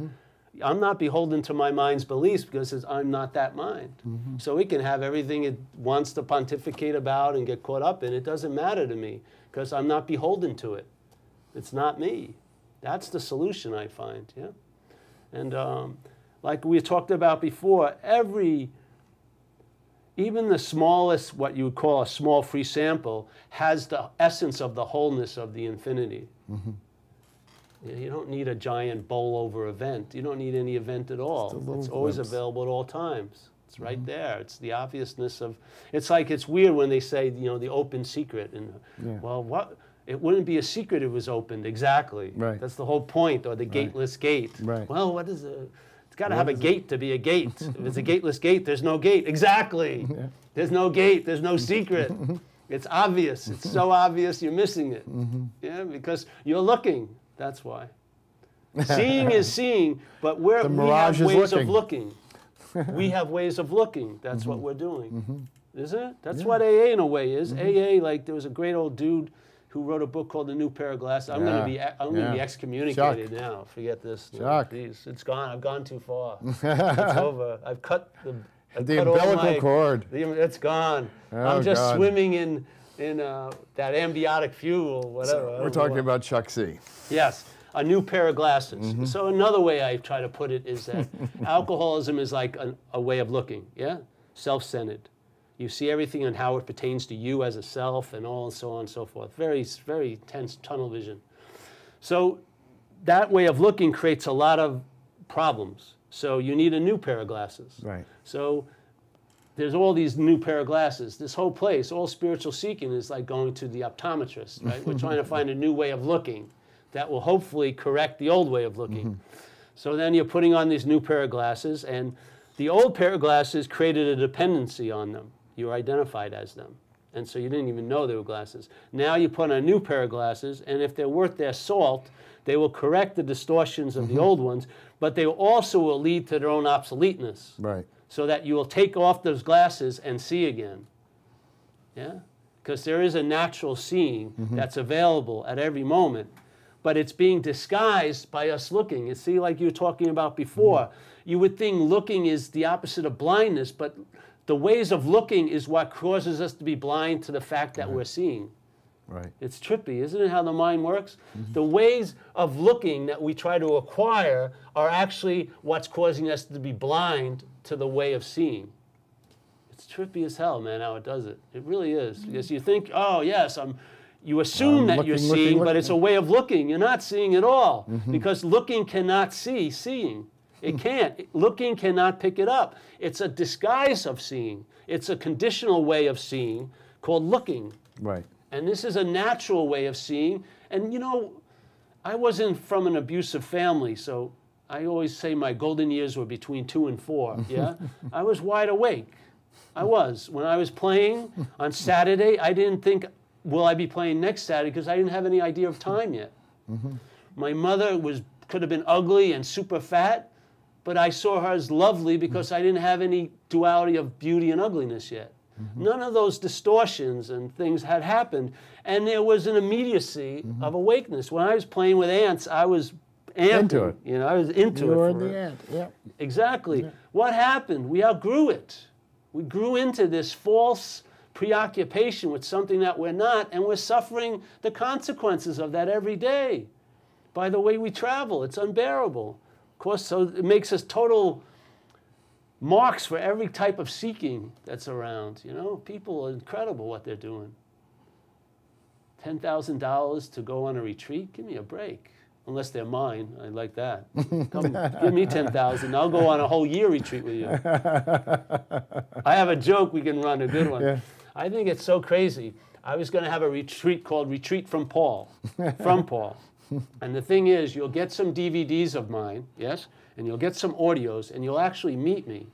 S2: I'm not beholden to my mind's beliefs because I'm not that mind. So it can have everything it wants to pontificate about and get caught up in. It doesn't matter to me because I'm not beholden to it. It's not me. That's the solution, I find. Yeah. And like we talked about before, even the smallest, what you would call a small free sample, has the essence of the wholeness of the infinity. You don't need a giant bowl-over event. You don't need any event at all. It's always available at all times. It's right there. It's the obviousness of, it's like, it's weird when they say, you know, the open secret. And well, what? It wouldn't be a secret if it was opened, exactly.
S1: Right.
S2: That's the whole point, or the gateless gate.
S1: Right.
S2: Well, what is it? got to have a gate to be a gate. If it's a gateless gate, there's no gate. Exactly. Yeah. There's no gate. There's no secret. It's obvious. It's so obvious you're missing it. Yeah, because you're looking. That's why. Seeing is seeing, but we have ways of looking. We have ways of looking. That's what we're doing. Isn't it? That's what AA in a way is. AA, like there was a great old dude who wrote a book called The New Pair of Glasses. I'm going to be excommunicated now. Forget this. Please. It's gone. I've gone too far. It's over. I've cut the
S1: umbilical cord.
S2: It's gone. I'm just swimming in that amniotic fuel, whatever.
S1: So we're talking about Chuck C.
S2: Yes. A new pair of glasses. So another way I try to put it is that alcoholism is like a way of looking, yeah? Self-centered. You see everything and how it pertains to you as a self and all and so on and so forth. Very, very intense tunnel vision. So that way of looking creates a lot of problems. So you need a new pair of glasses.
S1: Right.
S2: So there's all these new pair of glasses. This whole place, all spiritual seeking is like going to the optometrist, right? We're trying to find a new way of looking that will hopefully correct the old way of looking. So then you're putting on these new pair of glasses, and the old pair of glasses created a dependency on them. You were identified as them. And so you didn't even know they were glasses. Now you put on a new pair of glasses, and if they're worth their salt, they will correct the distortions of the old ones, but they also will lead to their own obsoleteness.
S1: Right.
S2: So that you will take off those glasses and see again. Yeah? Because there is a natural seeing that's available at every moment, but it's being disguised by us looking. You see, like you were talking about before, you would think looking is the opposite of blindness, but the ways of looking is what causes us to be blind to the fact that we're seeing.
S1: Right.
S2: It's trippy, isn't it, how the mind works? The ways of looking that we try to acquire are actually what's causing us to be blind to the way of seeing. It's trippy as hell, man, how it does it. It really is. Because you think, oh, yes, you assume that you're seeing, but it's a way of looking. You're not seeing at all. Because looking cannot see seeing. It can't. Looking cannot pick it up. It's a disguise of seeing. It's a conditional way of seeing called looking.
S1: Right.
S2: And this is a natural way of seeing. And you know, I wasn't from an abusive family, so I always say my golden years were between 2 and 4, yeah? I was wide awake. I was. When I was playing on Saturday, I didn't think, will I be playing next Saturday, because I didn't have any idea of time yet. My mother could have been ugly and super fat, but I saw her as lovely because I didn't have any duality of beauty and ugliness yet. None of those distortions and things had happened. And there was an immediacy of awakeness. When I was playing with ants, I was
S1: into it.
S2: You know, I was into it.
S1: You were the ant, yeah.
S2: Exactly.
S1: Yeah.
S2: What happened? We outgrew it. We grew into this false preoccupation with something that we're not, and we're suffering the consequences of that every day by the way we travel. It's unbearable. Of course, so it makes us total marks for every type of seeking that's around. You know, people are incredible what they're doing. $10,000 to go on a retreat? Give me a break. Unless they're mine, I like that. Come, give me $10,000. I'll go on a whole year retreat with you. I have a joke we can run, a good one. Yeah. I think it's so crazy. I was going to have a retreat called Retreat from Paul, from Paul. And the thing is, you'll get some DVDs of mine, yes, and you'll get some audios, and you'll actually meet me.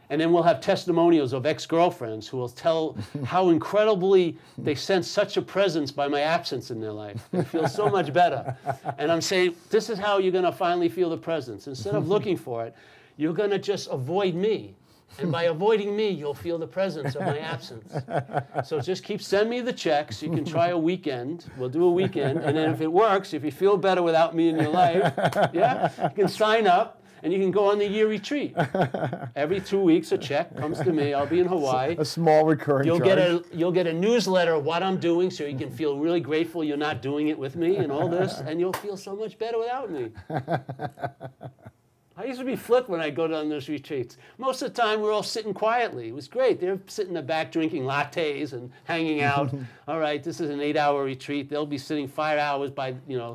S2: And then we'll have testimonials of ex-girlfriends who will tell how incredibly they sense such a presence by my absence in their life. They feel so much better. And I'm saying, this is how you're going to finally feel the presence. Instead of looking for it, you're going to just avoid me. And by avoiding me, you'll feel the presence of my absence. So just send me the checks. You can try a weekend. We'll do a weekend. And then if it works, if you feel better without me in your life, yeah, you can sign up. And you can go on the year retreat. Every 2 weeks, a check comes to me. I'll be in Hawaii.
S1: A small recurring charge.
S2: You'll get a newsletter of what I'm doing, so you can feel really grateful you're not doing it with me and all this, and you'll feel so much better without me. I used to be flipped when I go down those retreats. Most of the time, we're all sitting quietly. It was great. They're sitting in the back drinking lattes and hanging out. All right, this is an 8-hour retreat. They'll be sitting 5 hours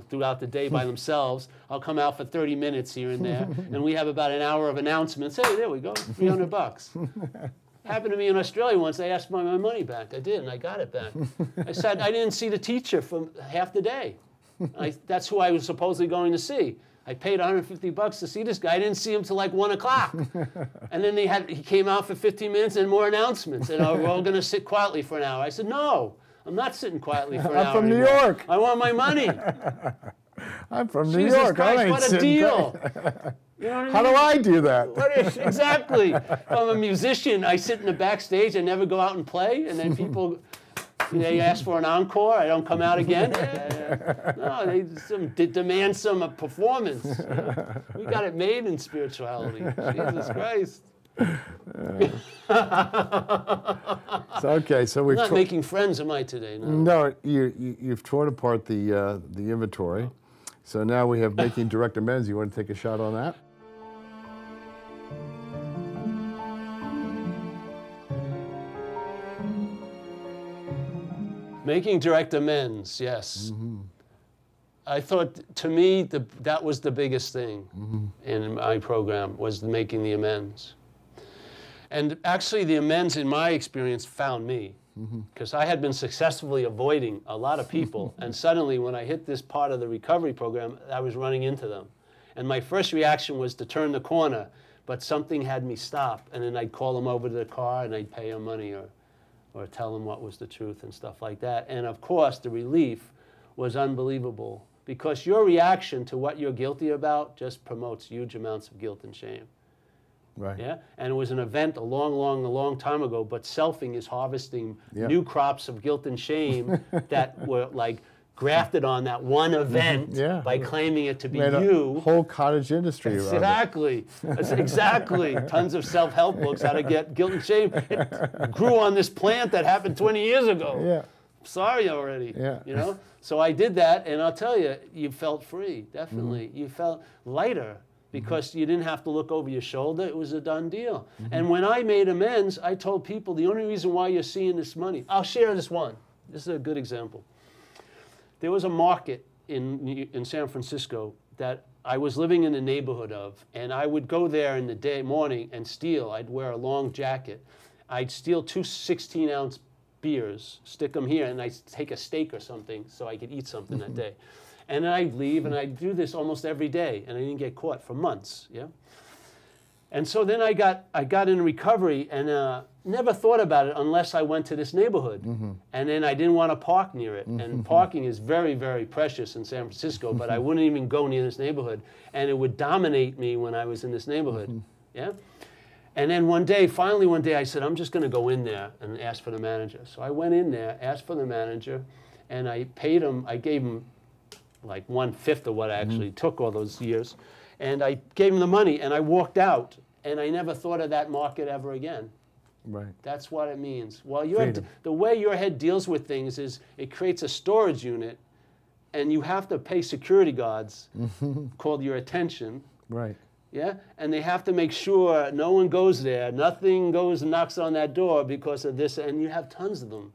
S2: throughout the day by themselves. I'll come out for 30 minutes here and there, and we have about an hour of announcements. Hey, there we go, $300. Happened to me in Australia once. They asked for my money back. I did, and I got it back. I said I didn't see the teacher for half the day. That's who I was supposedly going to see. I paid 150 bucks to see this guy. I didn't see him till like 1 o'clock. And then he came out for 15 minutes and more announcements. And we're all going to sit quietly for an hour. I said, no, I'm not sitting quietly for an hour
S1: I'm from
S2: anymore.
S1: New York.
S2: I want my money.
S1: I'm from New
S2: Jesus
S1: York.
S2: Christ,
S1: I ain't
S2: what a
S1: sitting
S2: deal.
S1: quiet.
S2: You know what I mean?
S1: How do I do that?
S2: Exactly. If I'm a musician, I sit in the backstage, I never go out and play, and then people, they ask for an encore, I don't come out again. No, they demand some performance. We got it made in spirituality. Jesus Christ.
S1: So we've
S2: I'm not making friends, am I, today? No.
S1: No, you've torn apart the inventory. So now we have making direct amends. You want to take a shot on that?
S2: Making direct amends, yes. I thought, to me, that was the biggest thing in my program, was making the amends. And actually, the amends, in my experience, found me. Because I had been successfully avoiding a lot of people, and suddenly, when I hit this part of the recovery program, I was running into them. And my first reaction was to turn the corner, but something had me stop, and then I'd call them over to the car, and I'd pay them money, or tell them what was the truth and stuff like that. And of course, the relief was unbelievable, because your reaction to what you're guilty about just promotes huge amounts of guilt and shame.
S1: Right.
S2: Yeah, and it was an event a long time ago, but selfing is harvesting new crops of guilt and shame that were like grafted on that one event by claiming it to be you.
S1: A whole cottage industry around
S2: Exactly. Exactly. Tons of self-help books, how to get guilt and shame. It grew on this plant that happened 20 years ago.
S1: Yeah.
S2: Sorry already.
S1: Yeah.
S2: You know? So I did that, and I'll tell you, you felt free, definitely. You felt lighter, because you didn't have to look over your shoulder. It was a done deal. And when I made amends, I told people the only reason why you're seeing this money, I'll share this one. This is a good example. There was a market in San Francisco that I was living in the neighborhood of, and I would go there in the morning and steal. I'd wear a long jacket. I'd steal 2 16-ounce beers, stick them here, and I'd take a steak or something so I could eat something that day. And then I'd leave, and I'd do this almost every day, and I didn't get caught for months. Yeah. And so then I got in recovery, and never thought about it unless I went to this neighborhood. And then I didn't want to park near it. And parking is very, very precious in San Francisco, but I wouldn't even go near this neighborhood. And it would dominate me when I was in this neighborhood. Yeah. And then finally one day, I said, I'm just going to go in there and ask for the manager. So I went in there, asked for the manager, and I paid him. I gave him like 1/5 of what I actually took all those years. And I gave him the money, and I walked out, and I never thought of that market ever again.
S1: Right.
S2: That's what it means. Well, the way your head deals with things is it creates a storage unit, and you have to pay security guards called your attention.
S1: Right.
S2: Yeah? And they have to make sure no one goes there, nothing goes and knocks on that door because of this, and you have tons of them.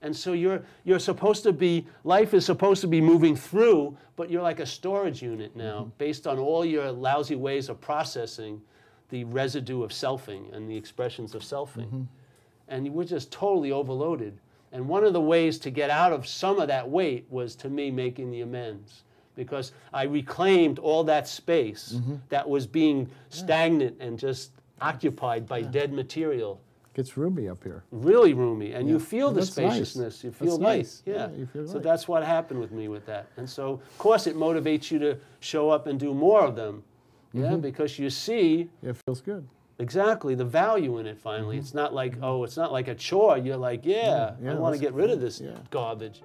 S2: And so you're supposed to be, life is supposed to be moving through, but you're like a storage unit now, based on all your lousy ways of processing the residue of selfing and the expressions of selfing. And we're just totally overloaded. And one of the ways to get out of some of that weight was, to me, making the amends. Because I reclaimed all that space that was being stagnant and just occupied by dead material.
S1: Gets roomy up here.
S2: Really roomy, and you feel the spaciousness.
S1: Nice.
S2: You feel
S1: nice.
S2: Yeah.
S1: You feel
S2: so
S1: light.
S2: that's what happened with me with that. And so, of course, it motivates you to show up and do more of them. Yeah, because you see.
S1: It feels good.
S2: Exactly, the value in it. Finally, it's not like it's not like a chore. You're like, I want to get rid of this garbage.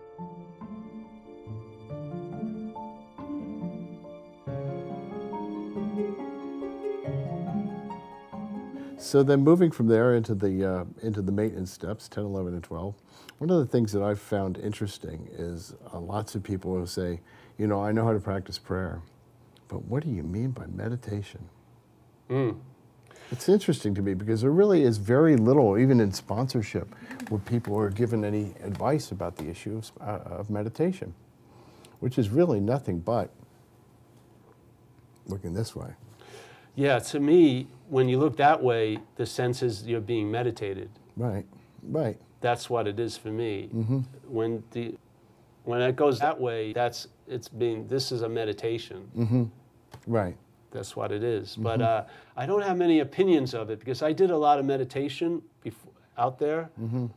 S1: So then moving from there into the maintenance steps, 10, 11, and 12, one of the things that I've found interesting is lots of people will say, I know how to practice prayer, but what do you mean by meditation? It's interesting to me because there really is very little, even in sponsorship, where people are given any advice about the issue of meditation, which is really nothing but looking this way.
S2: Yeah, to me, when you look that way, the sense is you're being meditated.
S1: Right, right.
S2: That's what it is for me. When it goes that way, this is a meditation.
S1: Right.
S2: That's what it is. But I don't have many opinions of it because I did a lot of meditation out there,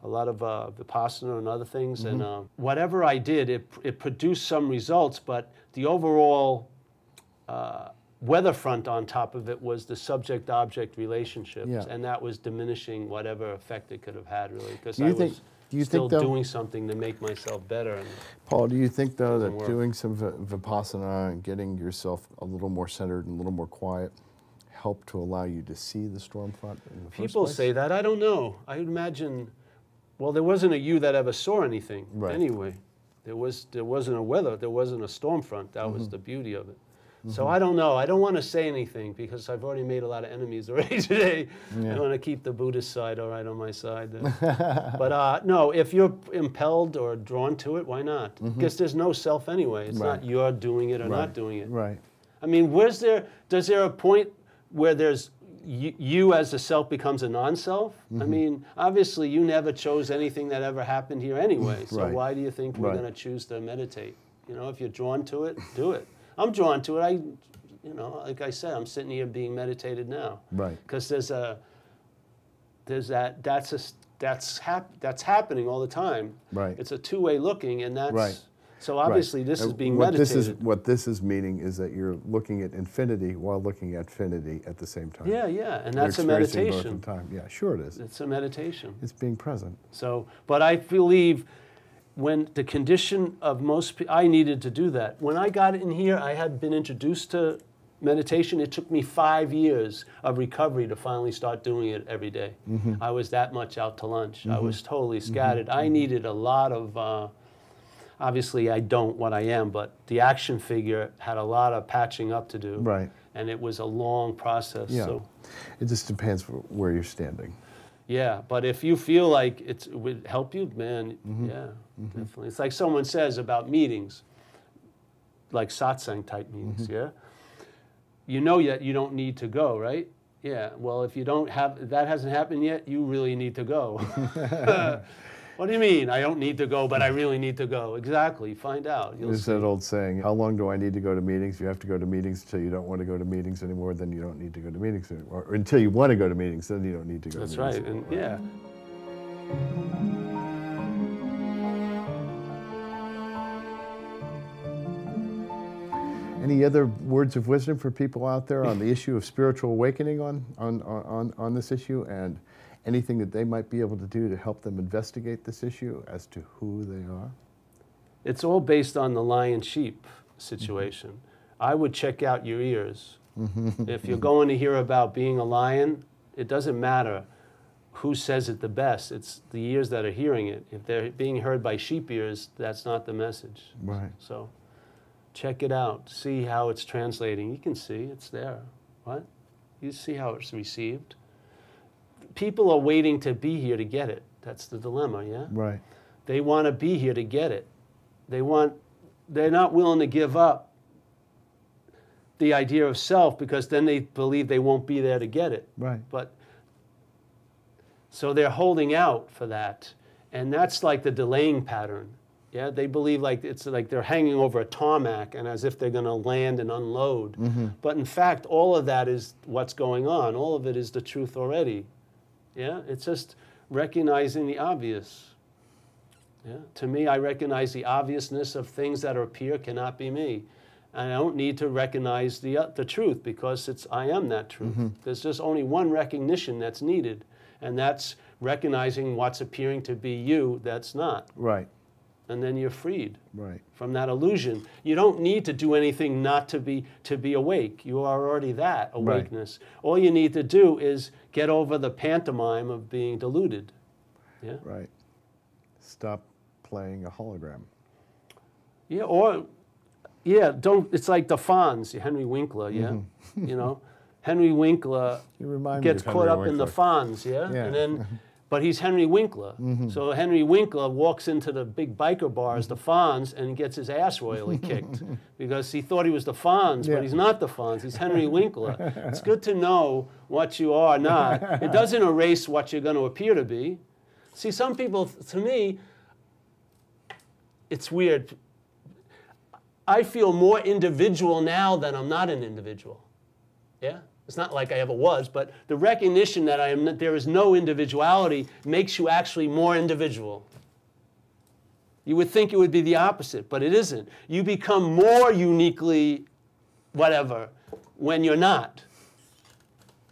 S2: a lot of Vipassana and other things. And whatever I did, it produced some results, but the overall weather front on top of it was the subject-object relationships, and that was diminishing whatever effect it could have had, really, because I was still doing something to make myself better. And
S1: Paul, do you think, though, that doing some Vipassana and getting yourself a little more centered and a little more quiet helped to allow you to see the storm front in the first place?
S2: People say that. I don't know. I would imagine, well, there wasn't a you that ever saw anything anyway. There wasn't a weather. There wasn't a storm front. That was the beauty of it. So I don't know. I don't want to say anything because I've already made a lot of enemies already today. I want to keep the Buddhist side all right on my side. But no, if you're impelled or drawn to it, why not? Because there's no self anyway. It's not you're doing it or not doing it.
S1: Right.
S2: I mean, does there a point where there's you as the self becomes a non-self? I mean, obviously you never chose anything that ever happened here anyway. So why do you think we're going to choose to meditate? You know, if you're drawn to it, do it. I'm drawn to it. You know, like I said, I'm sitting here being meditated now. Right. Because that's happening all the time. Right. It's a two-way looking, and that's so obviously this is being meditated.
S1: What this is meaning is that you're looking at infinity while looking at finity at the same time.
S2: Yeah, yeah, and that's a meditation.
S1: Both in time. Yeah, sure it is.
S2: It's a meditation.
S1: It's being present.
S2: So, but I believe when the condition of most people, I needed to do that. When I got in here, I had been introduced to meditation. It took me 5 years of recovery to finally start doing it every day. I was that much out to lunch. I was totally scattered. I needed a lot of, obviously I don't what I am, but the action figure had a lot of patching up to do. Right. And it was a long process.
S1: Yeah.
S2: So
S1: it just depends where you're standing.
S2: Yeah, but if you feel like it would help you, man, yeah, definitely. It's like someone says about meetings, like satsang type meetings, yeah? You know that you don't need to go, right? Yeah, well, if you don't have, that hasn't happened yet, you really need to go. What do you mean? I don't need to go, but I really need to go. Exactly, find out.
S1: There's that old saying, how long do I need to go to meetings? You have to go to meetings until you don't want to go to meetings anymore, then you don't need to go to meetings anymore. Or until you want to go to meetings, then you don't need to go to meetings.
S2: That's right, and yeah.
S1: Any other words of wisdom for people out there on the issue of spiritual awakening on this issue, and anything that they might be able to do to help them investigate this issue as to who they are?
S2: It's all based on the lion-sheep situation. I would check out your ears. If you're going to hear about being a lion, it doesn't matter who says it the best. It's the ears that are hearing it. If they're being heard by sheep ears, that's not the message. Right. So check it out. See how it's translating. You can see it's there. What? You see how it's received. People are waiting to be here to get it. That's the dilemma, yeah? Right. They want to be here to get it. They're not willing to give up the idea of self because then they believe they won't be there to get it. Right. But so they're holding out for that. And that's like the delaying pattern. Yeah, they believe like it's like they're hanging over a tarmac and as if they're going to land and unload. But in fact, all of that is what's going on. All of it is the truth already. Yeah, it's just recognizing the obvious. Yeah, to me, I recognize the obviousness of things that appear cannot be me. And I don't need to recognize the truth because I am that truth. There's just only one recognition that's needed, and that's recognizing what's appearing to be you that's not. Right. And then you're freed from that illusion. You don't need to do anything not to be awake. You are already that awakeness. Right. All you need to do is get over the pantomime of being deluded. Yeah. Right. Stop playing a hologram. Yeah. Or, yeah. Don't. It's like the Fonz, Henry Winkler. Yeah. You know, Henry Winkler gets caught up in the Fonz. Yeah. And then. But he's Henry Winkler. So Henry Winkler walks into the big biker bars, the Fonz, and gets his ass royally kicked because he thought he was the Fonz, but he's not the Fonz. He's Henry Winkler. It's good to know what you are not. It doesn't erase what you're going to appear to be. See, some people, to me, it's weird. I feel more individual now than I'm not an individual. Yeah? It's not like I ever was, but the recognition that there is no individuality makes you actually more individual. You would think it would be the opposite, but it isn't. You become more uniquely whatever when you're not.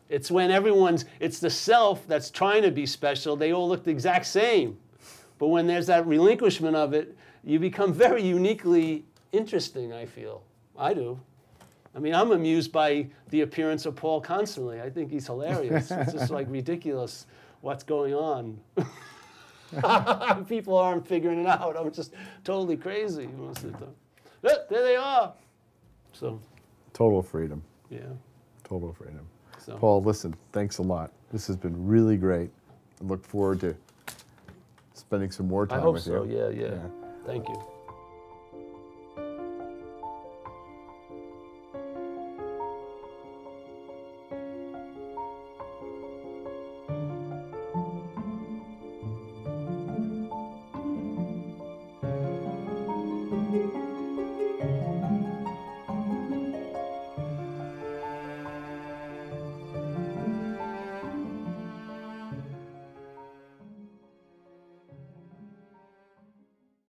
S2: It's when it's the self that's trying to be special. They all look the exact same. But when there's that relinquishment of it, you become very uniquely interesting, I feel. I do. I mean, I'm amused by the appearance of Paul constantly. I think he's hilarious. It's just like ridiculous what's going on. People aren't figuring it out. I'm just totally crazy most of the time. There they are. So.
S1: Total freedom.
S2: Yeah.
S1: Total freedom.
S2: So.
S1: Paul, listen, thanks a lot. This has been really great. I look forward to spending some more time with you.
S2: I hope so, yeah. Thank you.